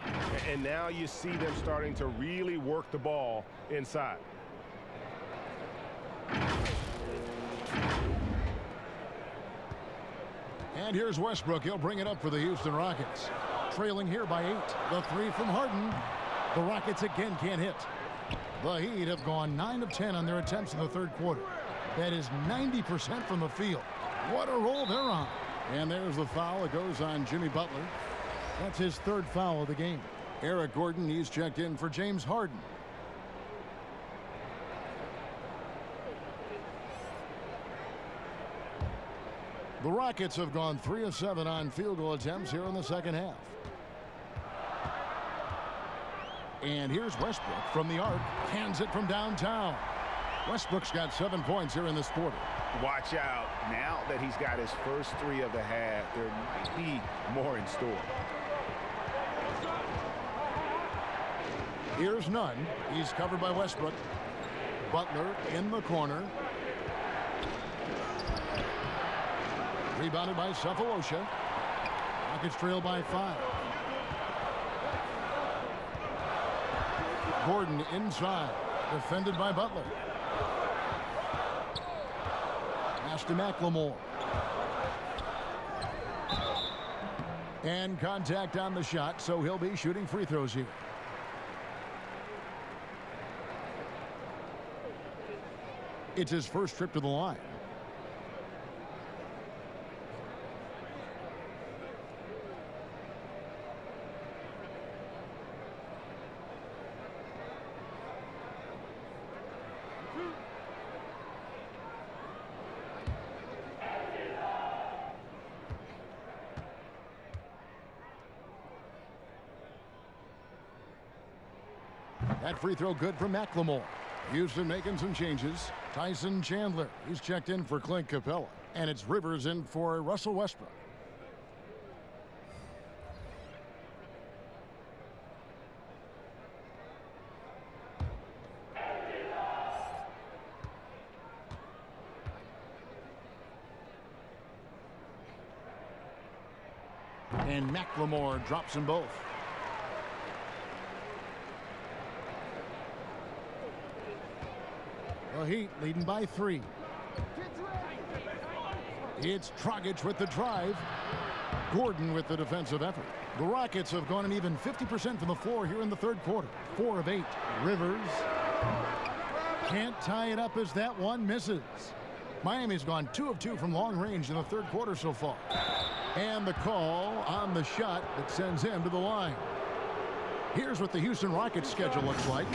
And now you see them starting to really work the ball inside. And here's Westbrook. He'll bring it up for the Houston Rockets. Trailing here by 8. The 3 from Harden. The Rockets again can't hit. The Heat have gone 9 of 10 on their attempts in the third quarter. That is 90% from the field. What a roll they're on. And there's the foul. It goes on Jimmy Butler. That's his third foul of the game. Eric Gordon, he's checked in for James Harden. The Rockets have gone 3 of 7 on field goal attempts here in the second half. And here's Westbrook from the arc. Hands it from downtown. Westbrook's got 7 points here in this quarter. Watch out. Now that he's got his first 3 of the half, there might be more in store. Here's none. He's covered by Westbrook. Butler in the corner. Rebounded by Cephalosha. Rockets trail by 5. Gordon inside. Defended by Butler. Pass to McLemore. And contact on the shot, so he'll be shooting free throws here. It's his first trip to the line. That free throw good from McLemore. Houston making some changes. Tyson Chandler, he's checked in for Clint Capella. And it's Rivers in for Russell Westbrook. And McLemore drops them both. The Heat leading by 3. It's Dragic with the drive. Gordon with the defensive effort. The Rockets have gone an even 50% from the floor here in the third quarter. 4 of 8. Rivers can't tie it up as that one misses. Miami's gone 2 of 2 from long range in the third quarter so far. And the call on the shot that sends him to the line. Here's what the Houston Rockets schedule looks like.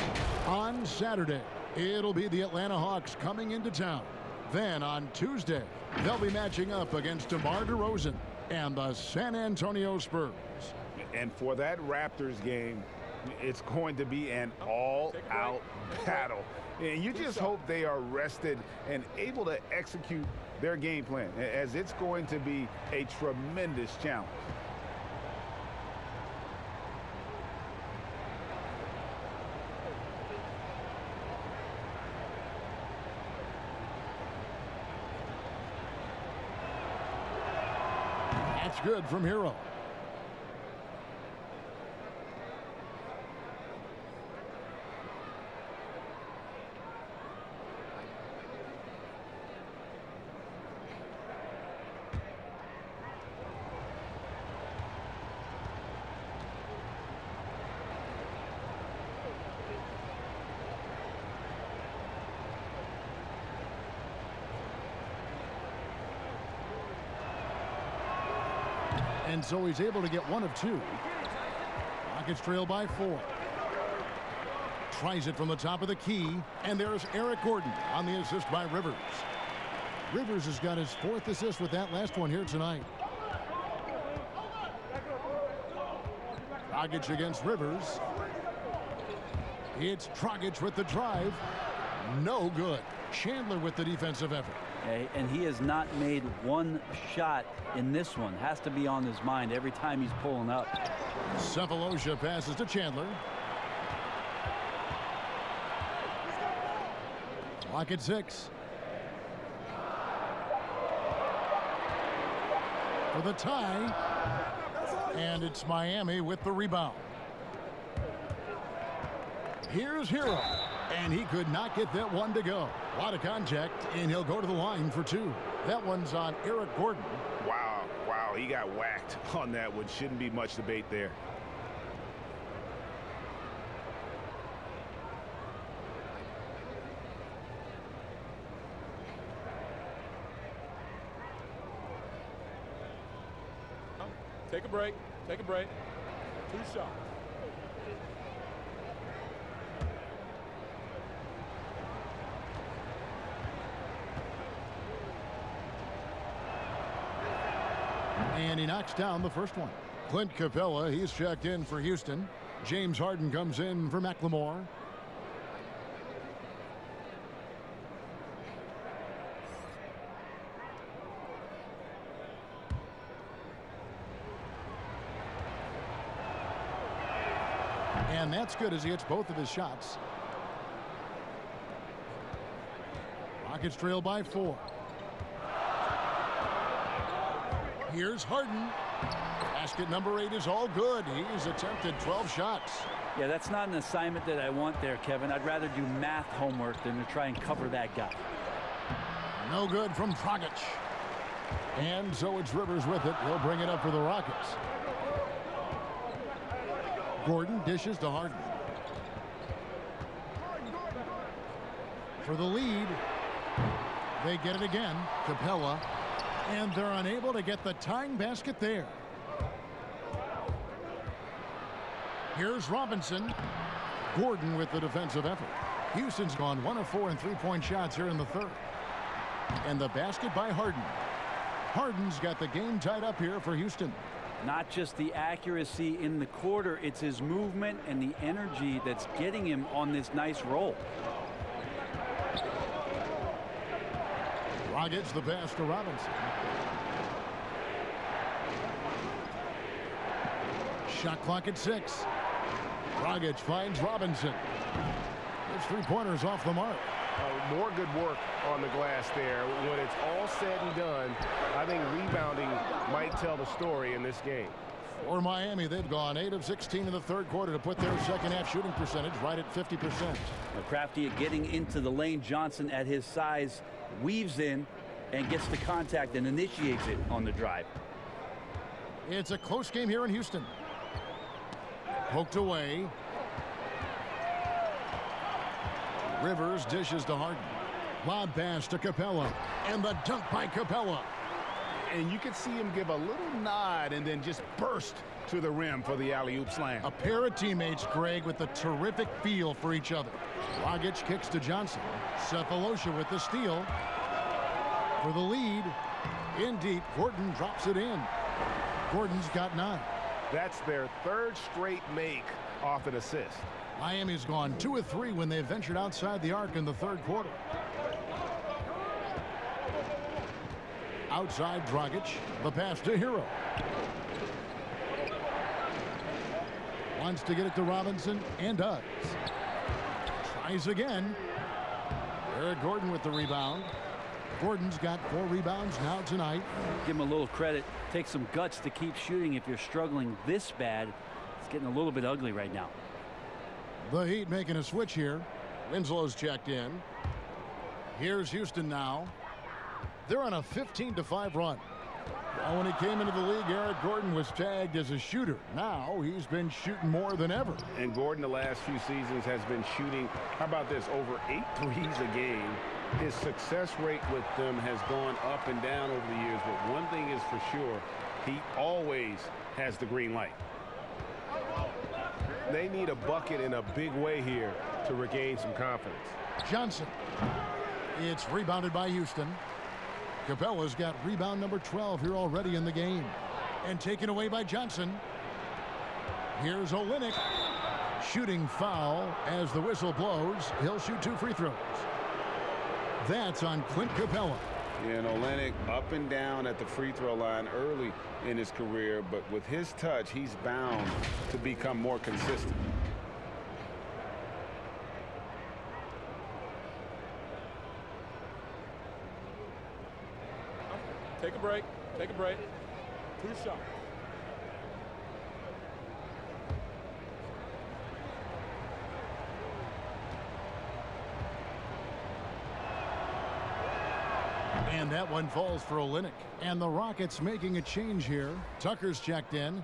On Saturday, it'll be the Atlanta Hawks coming into town. Then on Tuesday, they'll be matching up against DeMar DeRozan and the San Antonio Spurs. And for that Raptors game, it's going to be an all-out battle. And you just hope they are rested and able to execute their game plan, as it's going to be a tremendous challenge. That's good from Hero. And so he's able to get one of two. Rockets trail by 4. Tries it from the top of the key. And there's Eric Gordon on the assist by Rivers. Rivers has got his 4th assist with that last one here tonight. Dragic against Rivers. It's Dragic with the drive. No good. Chandler with the defensive effort. Okay, and he has not made one shot in this one. Has to be on his mind every time he's pulling up. Cephalosha passes to Chandler. Clock at 6. For the tie. And it's Miami with the rebound. Here's Hero. And he could not get that one to go. A lot of contact, and he'll go to the line for 2. That one's on Eric Gordon. Wow, he got whacked on that one. Shouldn't be much debate there. Take a break. Take a break. 2 shots. And he knocks down the first one. Clint Capella, he's checked in for Houston. James Harden comes in for McLemore. And that's good as he hits both of his shots. Rockets trail by 4. Here's Harden. Basket number 8 is all good. He's attempted 12 shots. Yeah, that's not an assignment that I want there, Kevin. I'd rather do math homework than to try and cover that guy. No good from Dragic. And so it's Rivers with it. He'll bring it up for the Rockets. Gordon dishes to Harden. For the lead. They get it again. Capella. And they're unable to get the tying basket there. Here's Robinson. Gordon with the defensive effort. Houston's gone 1 of 4 in three-point shots here in the third. And the basket by Harden. Harden's got the game tied up here for Houston. Not just the accuracy in the quarter, it's his movement and the energy that's getting him on this nice roll. Gets the pass to Robinson. Shot clock at 6. Dragic finds Robinson. His 3-pointers off the mark. More good work on the glass there. When it's all said and done, I think rebounding might tell the story in this game. For Miami, they've gone 8 of 16 in the third quarter to put their second half shooting percentage right at 50%. Crafty getting into the lane. Johnson at his size weaves in and gets the contact and initiates it on the drive. It's a close game here in Houston. Poked away. Rivers dishes to Harden. Lob pass to Capella. And the dunk by Capella. And you could see him give a little nod and then just burst to the rim for the alley-oop slam. A pair of teammates, Greg, with a terrific feel for each other. Dragic kicks to Johnson. Cephalosha with the steal. For the lead. In deep. Gordon drops it in. Gordon's got 9. That's their third straight make off an assist. Miami's gone 2 of 3 when they ventured outside the arc in the third quarter. Outside Dragic. The pass to Hero. Wants to get it to Robinson and does. Tries again. Eric Gordon with the rebound. Gordon's got 4 rebounds now tonight. Give him a little credit. Takes some guts to keep shooting if you're struggling this bad. It's getting a little bit ugly right now. The Heat making a switch here. Winslow's checked in. Here's Houston now. They're on a 15-5 run. Now, when he came into the league, Eric Gordon was tagged as a shooter. Now he's been shooting more than ever. And Gordon the last few seasons has been shooting, how about this, over 8 threes a game. His success rate with them has gone up and down over the years, but one thing is for sure, He always has the green light. They need a bucket in a big way here to regain some confidence. Johnson. It's rebounded by Houston. Capella's got rebound number 12 here already in the game. And taken away by Johnson. Here's Olynyk. Shooting foul as the whistle blows. He'll shoot 2 free throws. That's on Clint Capella. And Olynyk up and down at the free throw line early in his career, but with his touch, he's bound to become more consistent. Take a break. Take a break. 2 shots. And that one falls for Olynyk. And the Rockets making a change here. Tucker's checked in.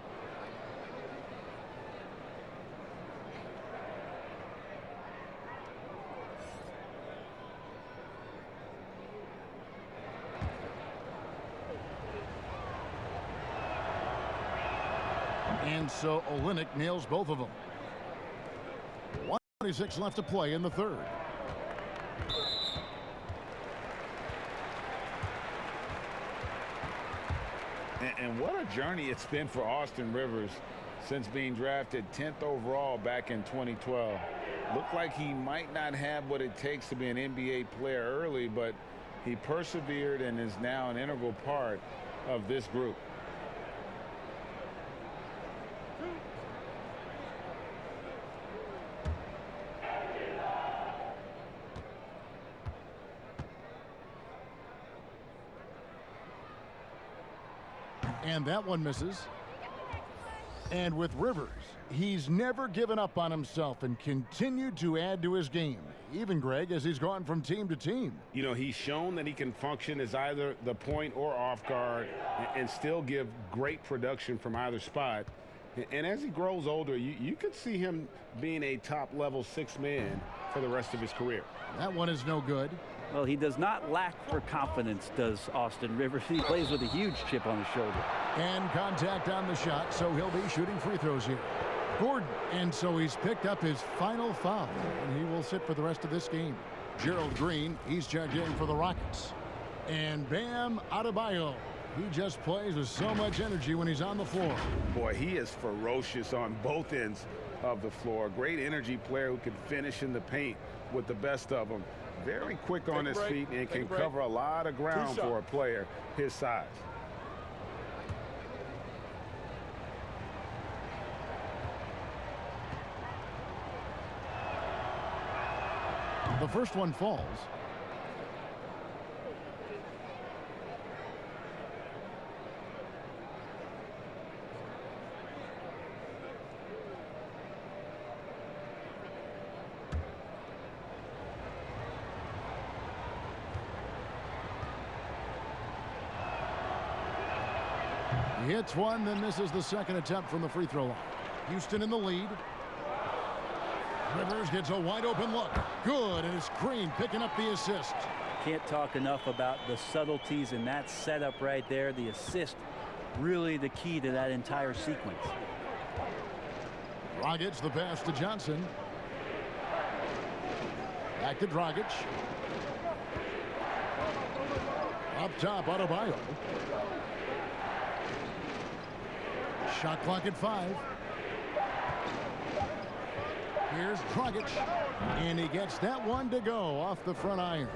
And so Olynyk nails both of them. 1:26 left to play in the third. And what a journey it's been for Austin Rivers since being drafted 10th overall back in 2012. Looked like he might not have what it takes to be an NBA player early, but he persevered and is now an integral part of this group. And that one misses. And with Rivers, he's never given up on himself and continued to add to his game. Even, Greg, as he's gone from team to team. You know, he's shown that he can function as either the point or off guard and still give great production from either spot. And as he grows older, you could see him being a top-level 6 man for the rest of his career. That one is no good. Well, he does not lack for confidence, does Austin Rivers. He plays with a huge chip on his shoulder. And contact on the shot, so he'll be shooting free throws here. Gordon, and so he's picked up his final foul, and he will sit for the rest of this game. Gerald Green, he's checked in for the Rockets. And Bam Adebayo, he just plays with so much energy when he's on the floor. Boy, he is ferocious on both ends of the floor. Great energy player who can finish in the paint with the best of them. Very quick on his feet and can cover a lot of ground for a player his size. The first one falls. He hits one, then misses the second attempt from the free throw line. Houston in the lead. Rivers gets a wide open look. Good, and it's Green picking up the assist. Can't talk enough about the subtleties in that setup right there. The assist, really the key to that entire sequence. Dragic, the pass to Johnson. Back to Dragic. Up top, Adebayo. Shot clock at 5. Here's Dragic, and he gets that one to go off the front iron.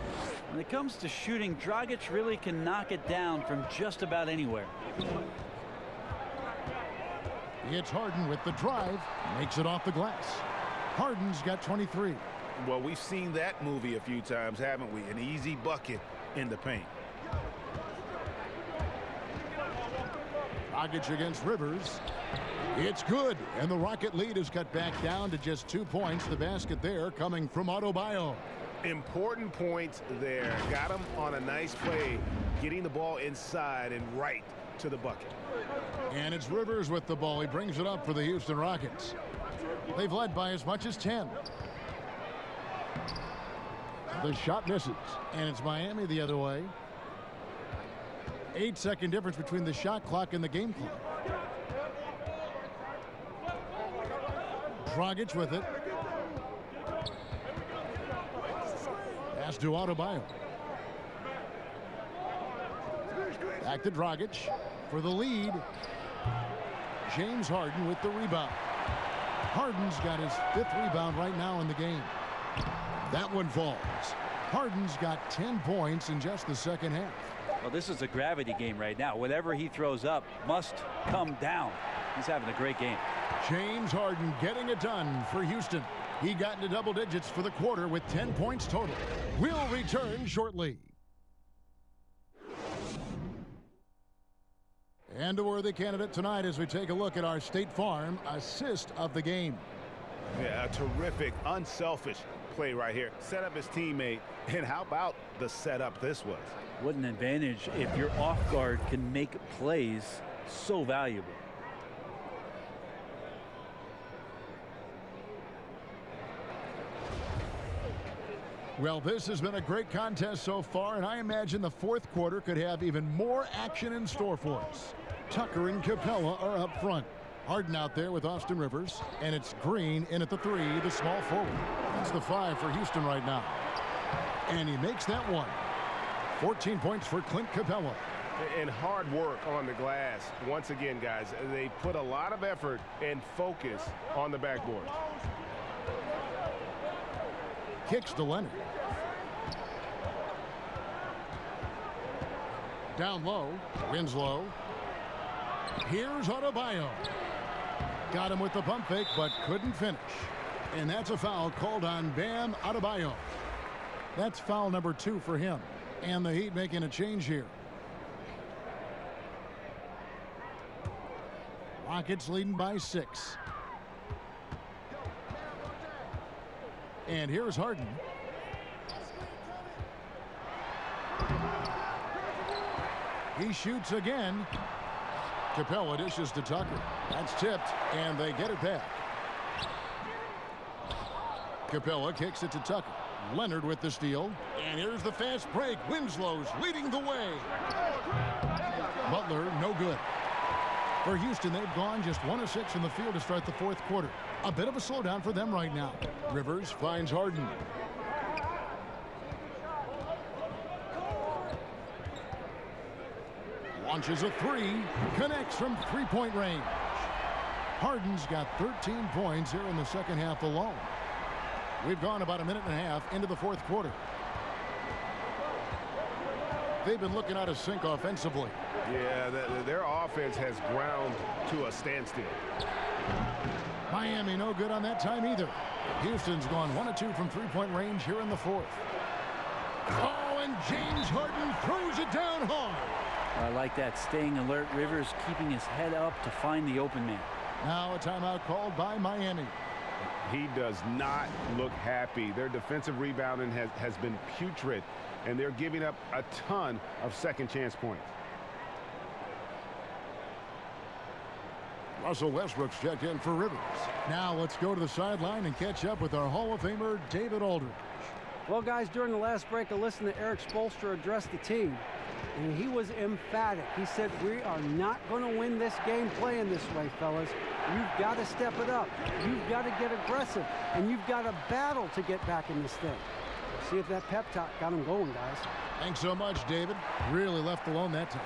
When it comes to shooting, Dragic really can knock it down from just about anywhere. It's Harden with the drive, makes it off the glass. Harden's got 23. Well, we've seen that movie a few times, haven't we? An easy bucket in the paint. Dragic against Rivers. It's good, and the Rocket lead is cut back down to just 2 points. The basket there coming from Adebayo. Important points there. Got him on a nice play, getting the ball inside and right to the bucket. And it's Rivers with the ball. He brings it up for the Houston Rockets. They've led by as much as 10. The shot misses, and it's Miami the other way. 8-second difference between the shot clock and the game clock. Dragic with it. Pass to Adebayo. Back to Dragic for the lead. James Harden with the rebound. Harden's got his 5th rebound right now in the game. That one falls. Harden's got 10 points in just the second half. Well, this is a gravity game right now. Whatever he throws up must come down. He's having a great game. James Harden getting it done for Houston. He got into double digits for the quarter with 10 points total. We'll return shortly. And a worthy candidate tonight as we take a look at our State Farm assist of the game. Yeah, a terrific, unselfish play right here. Set up his teammate, and how about the setup this was? What an advantage if your off guard can make plays so valuable. Well, this has been a great contest so far, and I imagine the fourth quarter could have even more action in store for us. Tucker and Capella are up front. Harden out there with Austin Rivers, and it's Green in at the 3, the small forward. That's the 5 for Houston right now. And he makes that one. 14 points for Clint Capella. And hard work on the glass. Once again, guys, they put a lot of effort and focus on the backboard. Kicks to Leonard. Down low. Winslow. Here's Adebayo. Got him with the pump fake, but couldn't finish. And that's a foul called on Bam Adebayo. That's foul number 2 for him. And the Heat making a change here. Rockets leading by 6. And here's Harden. He shoots again. Capella dishes to Tucker. That's tipped, and they get it back. Capella kicks it to Tucker. Leonard with the steal. And here's the fast break. Winslow's leading the way. Butler, no good. For Houston, they've gone just 1 of 6 from the field to start the fourth quarter. A bit of a slowdown for them right now. Rivers finds Harden. Launches a 3. Connects from three-point range. Harden's got 13 points here in the second half alone. We've gone about a minute and a half into the fourth quarter. They've been looking out of sync offensively. Yeah, their offense has ground to a standstill. Miami no good on that time either. Houston's gone 1 of 2 from three-point range here in the fourth. Oh, and James Harden throws it down hard. I like that, staying alert. Rivers keeping his head up to find the open man. Now a timeout called by Miami. He does not look happy. Their defensive rebounding has been putrid, and they're giving up a ton of second chance points. Russell Westbrook's checked in for Rivers. Now let's go to the sideline and catch up with our Hall of Famer, David Aldridge. Well, guys, during the last break, I listened to Eric Spoelstra address the team, and he was emphatic. He said, we are not going to win this game playing this way, fellas. You've got to step it up. You've got to get aggressive, and you've got to battle to get back in this thing. See if that pep talk got him going, guys. Thanks so much, David. Really left alone that time.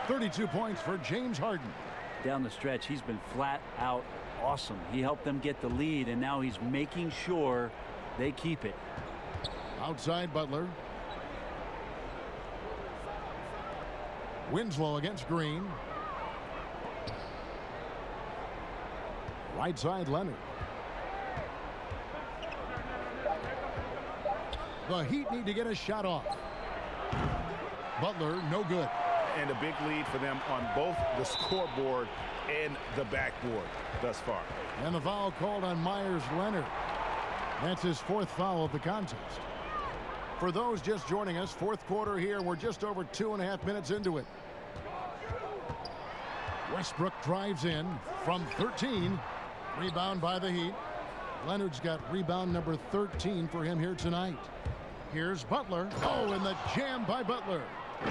32 points for James Harden. Down the stretch, he's been flat out awesome. He helped them get the lead, and now he's making sure they keep it. Outside Butler. Winslow against Green. Right side Leonard. The Heat need to get a shot off. Butler, no good. And a big lead for them on both the scoreboard and the backboard thus far. And the foul called on Myers Leonard. That's his 4th foul of the contest. For those just joining us, fourth quarter here. We're just over 2.5 minutes into it. Westbrook drives in from 13. Rebound by the Heat. Leonard's got rebound number 13 for him here tonight. Here's Butler. Oh, and the jam by Butler.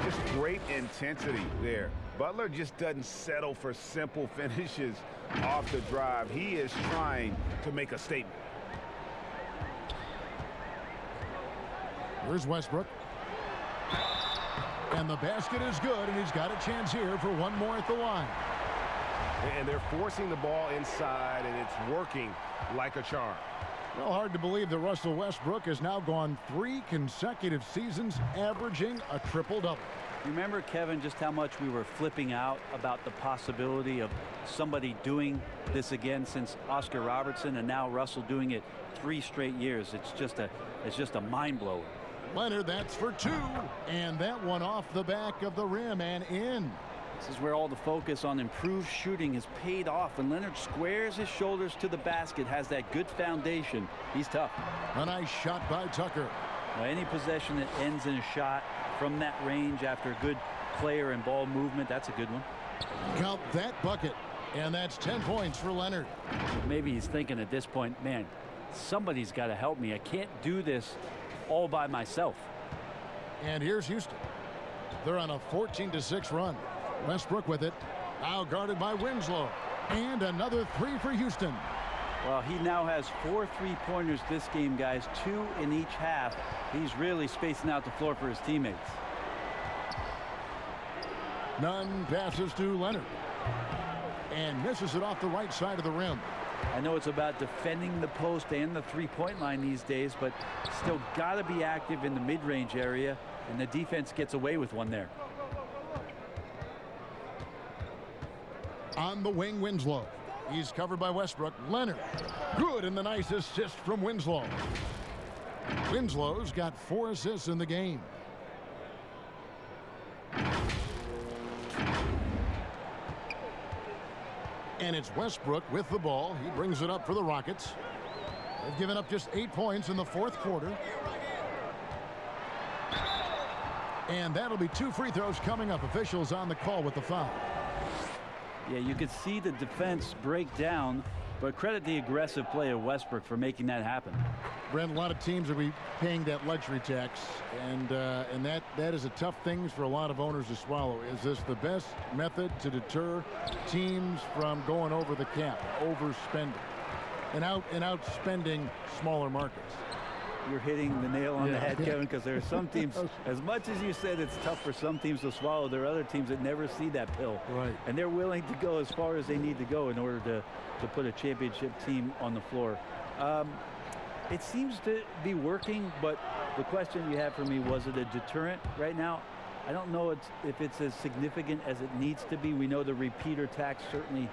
Just great intensity there. Butler just doesn't settle for simple finishes off the drive. He is trying to make a statement. Here's Westbrook. And the basket is good, and he's got a chance here for one more at the line. And they're forcing the ball inside, and it's working like a charm. Well, hard to believe that Russell Westbrook has now gone 3 consecutive seasons averaging a triple-double. Remember, Kevin, just how much we were flipping out about the possibility of somebody doing this again since Oscar Robertson, and now Russell doing it 3 straight years. It's just a mind blower. Leonard, that's for 2, and that one off the back of the rim and in. This is where all the focus on improved shooting is paid off, and Leonard squares his shoulders to the basket, has that good foundation. He's tough. A nice shot by Tucker. Now, any possession that ends in a shot from that range after a good player and ball movement, that's a good one. Count that bucket, and that's 10 points for Leonard. Maybe he's thinking at this point, man, somebody's got to help me. I can't do this all by myself. And here's Houston. They're on a 14-6 run. Westbrook with it. Now guarded by Winslow. And another 3 for Houston. Well, he now has 4 3-pointers this game, guys. 2 in each half. He's really spacing out the floor for his teammates. Nunn passes to Leonard. And misses it off the right side of the rim. I know it's about defending the post and the 3-point line these days, but still got to be active in the mid-range area, and the defense gets away with one there. On the wing, Winslow. He's covered by Westbrook. Leonard. Good, and the nice assist from Winslow. Winslow's got 4 assists in the game. And it's Westbrook with the ball. He brings it up for the Rockets. They've given up just 8 points in the 4th quarter. And that'll be 2 free throws coming up. Officials on the call with the foul. Yeah, you could see the defense break down, but credit the aggressive play of Westbrook for making that happen. Brent, a lot of teams will be paying that luxury tax, and that is a tough thing for a lot of owners to swallow. Is this the best method to deter teams from going over the cap, overspending, and outspending smaller markets? You're hitting the nail on the head, Kevin, because there are some teams, as much as you said it's tough for some teams to swallow, there are other teams that never see that pill. Right. And they're willing to go as far as they need to go in order to put a championship team on the floor. It seems to be working, but the question you have for me, was it a deterrent right now? I don't know if it's as significant as it needs to be. We know the repeater tax certainly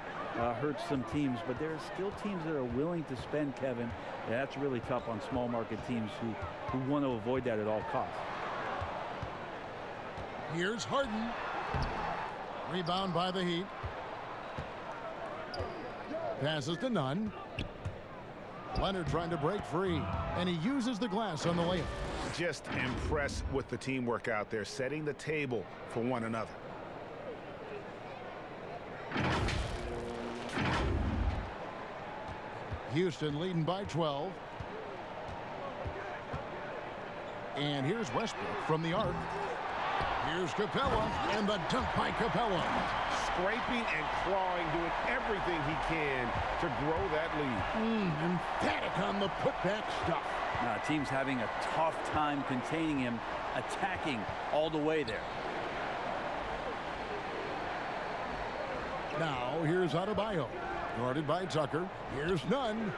hurts some teams, but there are still teams that are willing to spend, Kevin. And that's really tough on small market teams who want to avoid that at all costs. Here's Harden. Rebound by the Heat. Passes to Nunn. Leonard trying to break free, and he uses the glass on the layup. Just impressed with the teamwork out there, setting the table for one another. Houston leading by 12. And here's Westbrook from the arc. Here's Capella, and the dunk by Capella. Scraping and clawing, doing everything he can to grow that lead. Emphatic on the putback stuff. Team's having a tough time containing him, attacking all the way there. Now here's Adebayo, guarded by Tucker. Here's Nunn.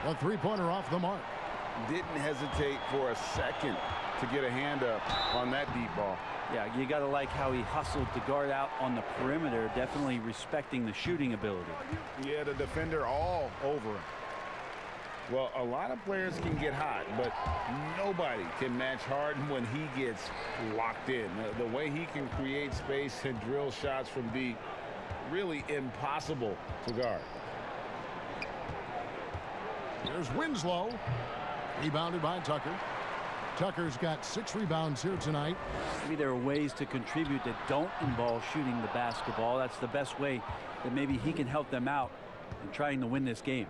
A 3-pointer off the mark. Didn't hesitate for a second to get a hand up on that deep ball. Yeah, you got to like how he hustled to guard out on the perimeter, definitely respecting the shooting ability. Yeah, the defender all over him. Well, a lot of players can get hot, but nobody can match Harden when he gets locked in. The way he can create space and drill shots from deep, really impossible to guard. Here's Winslow. Rebounded by Tucker. Tucker's got 6 rebounds here tonight. Maybe there are ways to contribute that don't involve shooting the basketball. That's the best way that maybe he can help them out in trying to win this game.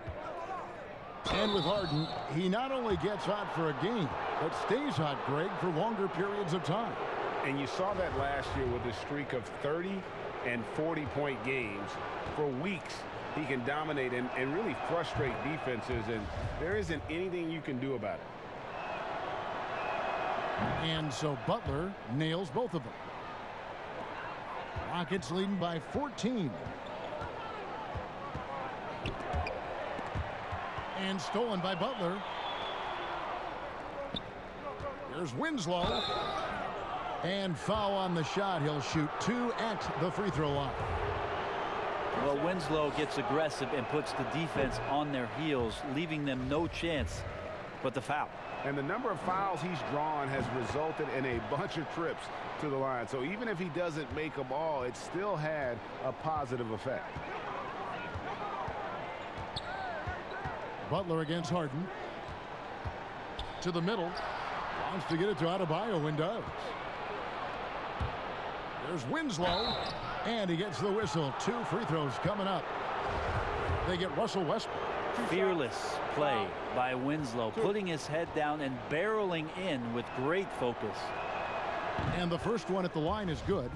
And with Harden, he not only gets hot for a game, but stays hot, Greg, for longer periods of time. And you saw that last year with a streak of 30 and 40-point games. For weeks, he can dominate and really frustrate defenses, and there isn't anything you can do about it. And so Butler nails both of them. Rockets leading by 14. And stolen by Butler. Here's Winslow. And foul on the shot. He'll shoot 2 at the free throw line. Well, Winslow gets aggressive and puts the defense on their heels, leaving them no chance but the foul. And the number of fouls he's drawn has resulted in a bunch of trips to the line. So even if he doesn't make them all, it still had a positive effect. Butler against Harden. To the middle. Wants to get it to Adebayo and does. There's Winslow. And he gets the whistle. 2 free throws coming up. They get Russell Westbrook. Fearless play by Winslow, putting his head down and barreling in with great focus. And the first one at the line is good.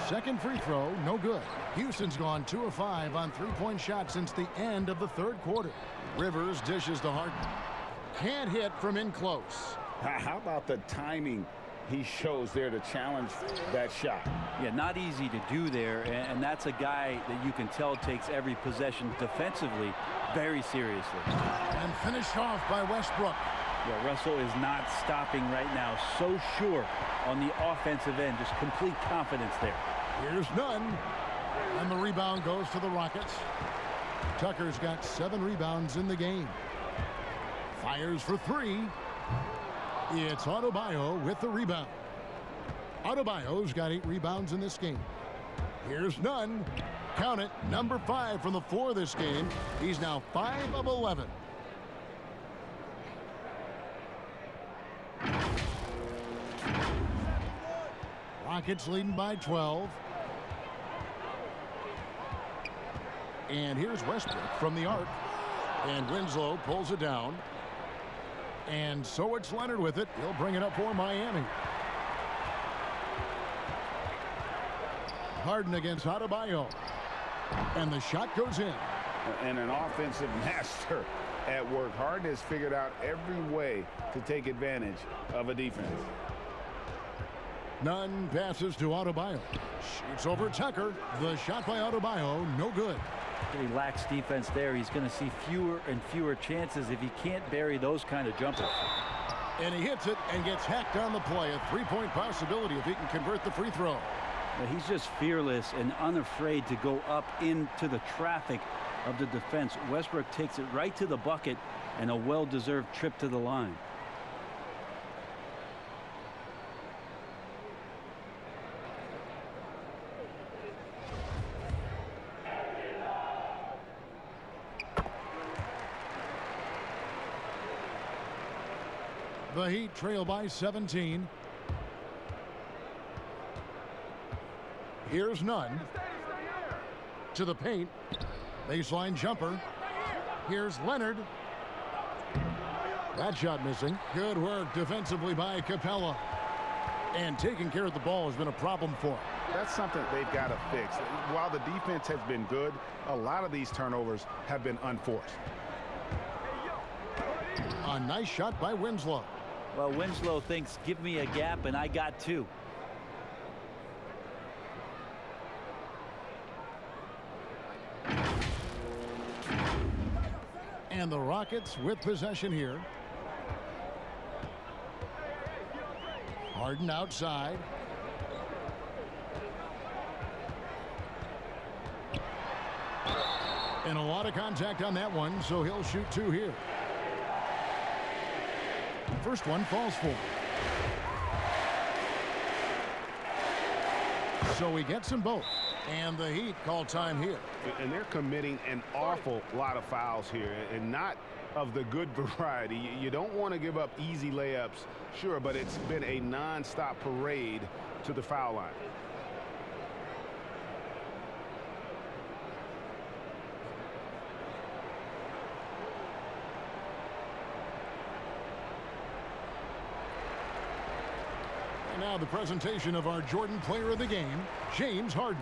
Second free throw, no good. Houston's gone 2 of 5 on three-point shots since the end of the third quarter. Rivers dishes to Harden. Can't hit from in close. How about the timing he shows there to challenge that shot? Yeah, not easy to do there, and that's a guy that you can tell takes every possession defensively very seriously. And finished off by Westbrook. Yeah, Russell is not stopping right now. So sure on the offensive end, just complete confidence there. Here's none. And the rebound goes to the Rockets. Tucker's got 7 rebounds in the game. Fires for 3. It's Adebayo with the rebound. Adebayo's got 8 rebounds in this game. Here's none. Count it, number 5 from the floor this game. He's now 5 of 11. Rockets leading by 12. And here's Westbrook from the arc. And Winslow pulls it down. And so it's Leonard with it. He'll bring it up for Miami. Harden against Adebayo. And the shot goes in. And an offensive master at work. Harden has figured out every way to take advantage of a defense. Nunn passes to Adebayo. Shoots over Tucker. The shot by Adebayo, no good. He lacks defense there. He's going to see fewer and fewer chances if he can't bury those kind of jumpers. And he hits it and gets hacked on the play. A three-point possibility if he can convert the free throw. Well, he's just fearless and unafraid to go up into the traffic of the defense. Westbrook takes it right to the bucket and a well-deserved trip to the line. The Heat trail by 17. Here's Nunn. To the paint. Baseline jumper. Here's Leonard. That shot missing. Good work defensively by Capella. And taking care of the ball has been a problem for him. That's something they've got to fix. While the defense has been good, a lot of these turnovers have been unforced. A nice shot by Winslow. Well, Winslow thinks, give me a gap, and I got 2. And the Rockets with possession here. Harden outside. And a lot of contact on that one, so he'll shoot 2 here. First one falls for him. So he gets them both. And the Heat call time here. And they're committing an awful lot of fouls here, and not of the good variety. You don't want to give up easy layups, sure, but it's been a non-stop parade to the foul line. now the presentation of our Jordan Player of the Game, James Harden.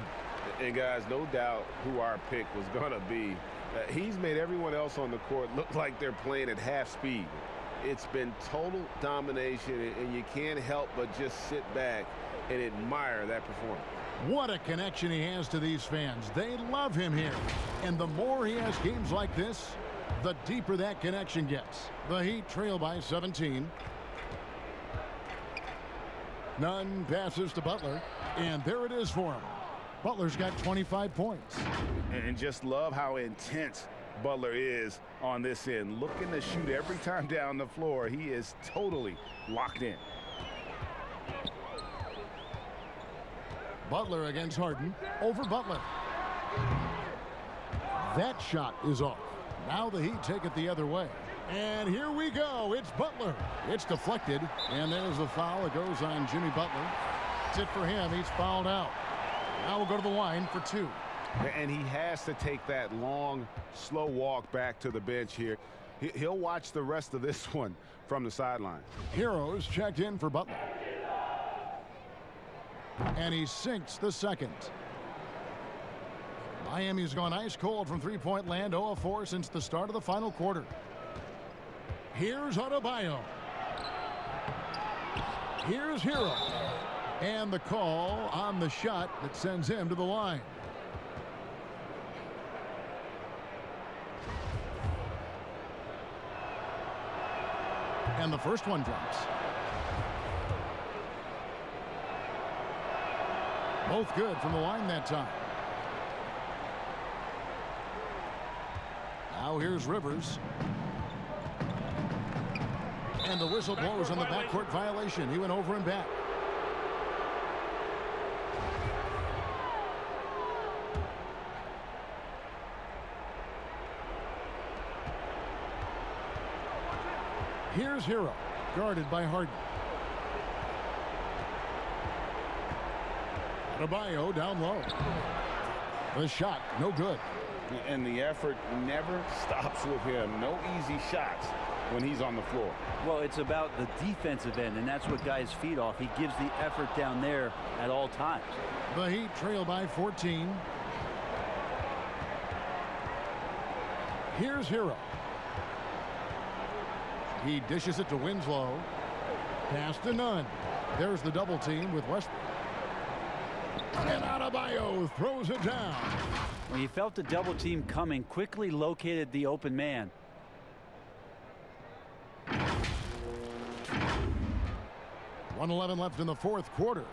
And guys, no doubt who our pick was going to be. He's made everyone else on the court look like they're playing at half speed. It's been total domination, and you can't help but just sit back and admire that performance. What a connection he has to these fans. They love him here. And the more he has games like this, the deeper that connection gets. The Heat trail by 17. Nunn passes to Butler, and there it is for him. Butler's got 25 points. And just love how intense Butler is on this end. Looking to shoot every time down the floor. He is totally locked in. Butler against Harden. Over Butler. That shot is off. Now the Heat take it the other way. And here we go. It's Butler. It's deflected. And there's the foul. It goes on Jimmy Butler. That's it for him. He's fouled out. Now we'll go to the line for 2. And he has to take that long, slow walk back to the bench here. He'll watch the rest of this one from the sideline. Heroes checked in for Butler. And he sinks the second. Miami's gone ice cold from three-point land, 0 of 4 since the start of the final quarter. Here's Adebayo. Here's Hero. And the call on the shot that sends him to the line. And the first one drops. Both good from the line that time. Now here's Rivers. And the whistle blows on the backcourt violation. He went over and back. Here's Hero, guarded by Harden. Adebayo down low. The shot, no good. And the effort never stops with him. No easy shots when he's on the floor. Well, it's about the defensive end, and that's what guys feed off. He gives the effort down there at all times. The Heat trail by 14. Here's Hero. He dishes it to Winslow. Pass to Nunn. There's the double team with Westbrook. And Adebayo throws it down. When he felt the double team coming, quickly located the open man. .111 left in the fourth quarter.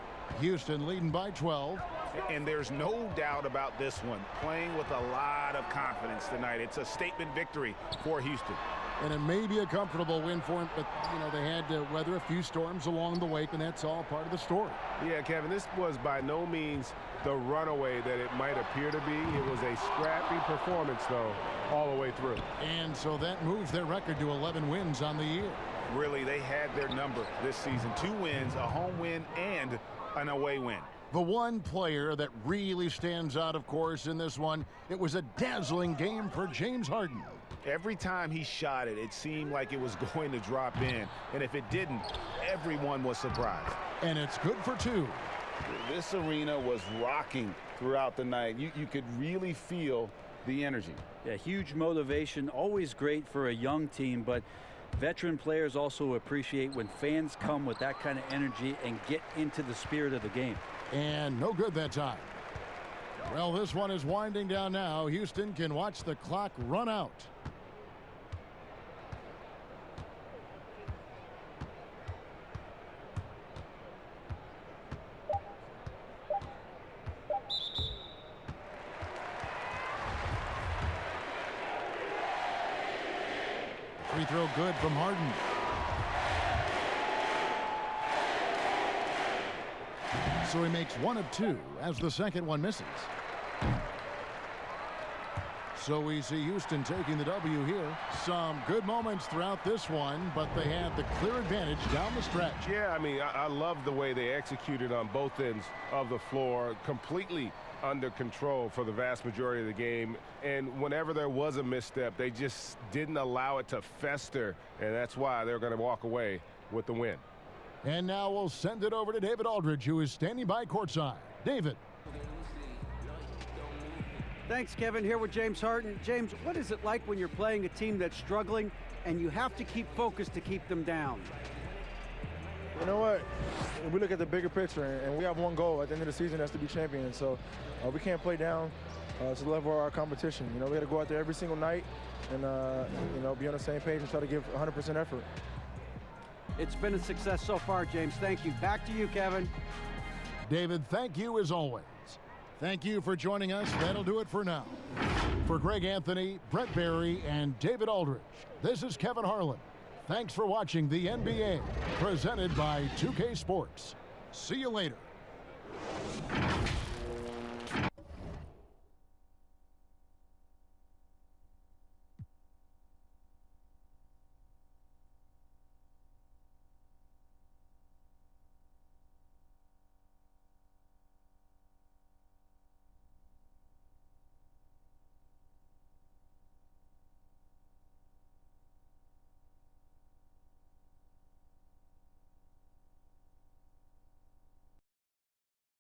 Houston leading by 12. And there's no doubt about this one. Playing with a lot of confidence tonight. It's a statement victory for Houston. And it may be a comfortable win for him, but, you know, they had to weather a few storms along the way, and that's all part of the story. Yeah, Kevin, this was by no means the runaway that it might appear to be. It was a scrappy performance, though, all the way through. And so that moves their record to 11 wins on the year. Really, they had their number this season. 2 wins, a home win, and an away win. The one player that really stands out, of course, in this one, it was a dazzling game for James Harden. Every time he shot it, it seemed like it was going to drop in. And if it didn't, everyone was surprised. And it's good for 2. This arena was rocking throughout the night. You could really feel the energy. Yeah, huge motivation, always great for a young team, but veteran players also appreciate when fans come with that kind of energy and get into the spirit of the game. And no good that time. Well, this one is winding down now. Houston can watch the clock run out. Free throw good from Harden. So he makes 1 of 2 as the second one misses. So we see Houston taking the W here. Some good moments throughout this one, but they had the clear advantage down the stretch. Yeah, I mean, I love the way they executed on both ends of the floor. Completely under control for the vast majority of the game. And whenever there was a misstep, they just didn't allow it to fester. And that's why they're going to walk away with the win. And now we'll send it over to David Aldridge, who is standing by courtside. David. Thanks, Kevin. Here with James Harden. James, what is it like when you're playing a team that's struggling and you have to keep focused to keep them down? You know what? We look at the bigger picture, and we have one goal at the end of the season, that's to be champions. So we can't play down to the level of our competition. You know, we got to go out there every single night and, you know, be on the same page and try to give 100% effort. It's been a success so far, James. Thank you. Back to you, Kevin. David, thank you as always. Thank you for joining us. That'll do it for now. For Greg Anthony, Brett Barry, and David Aldridge, this is Kevin Harlan. Thanks for watching the NBA, presented by 2K Sports. See you later.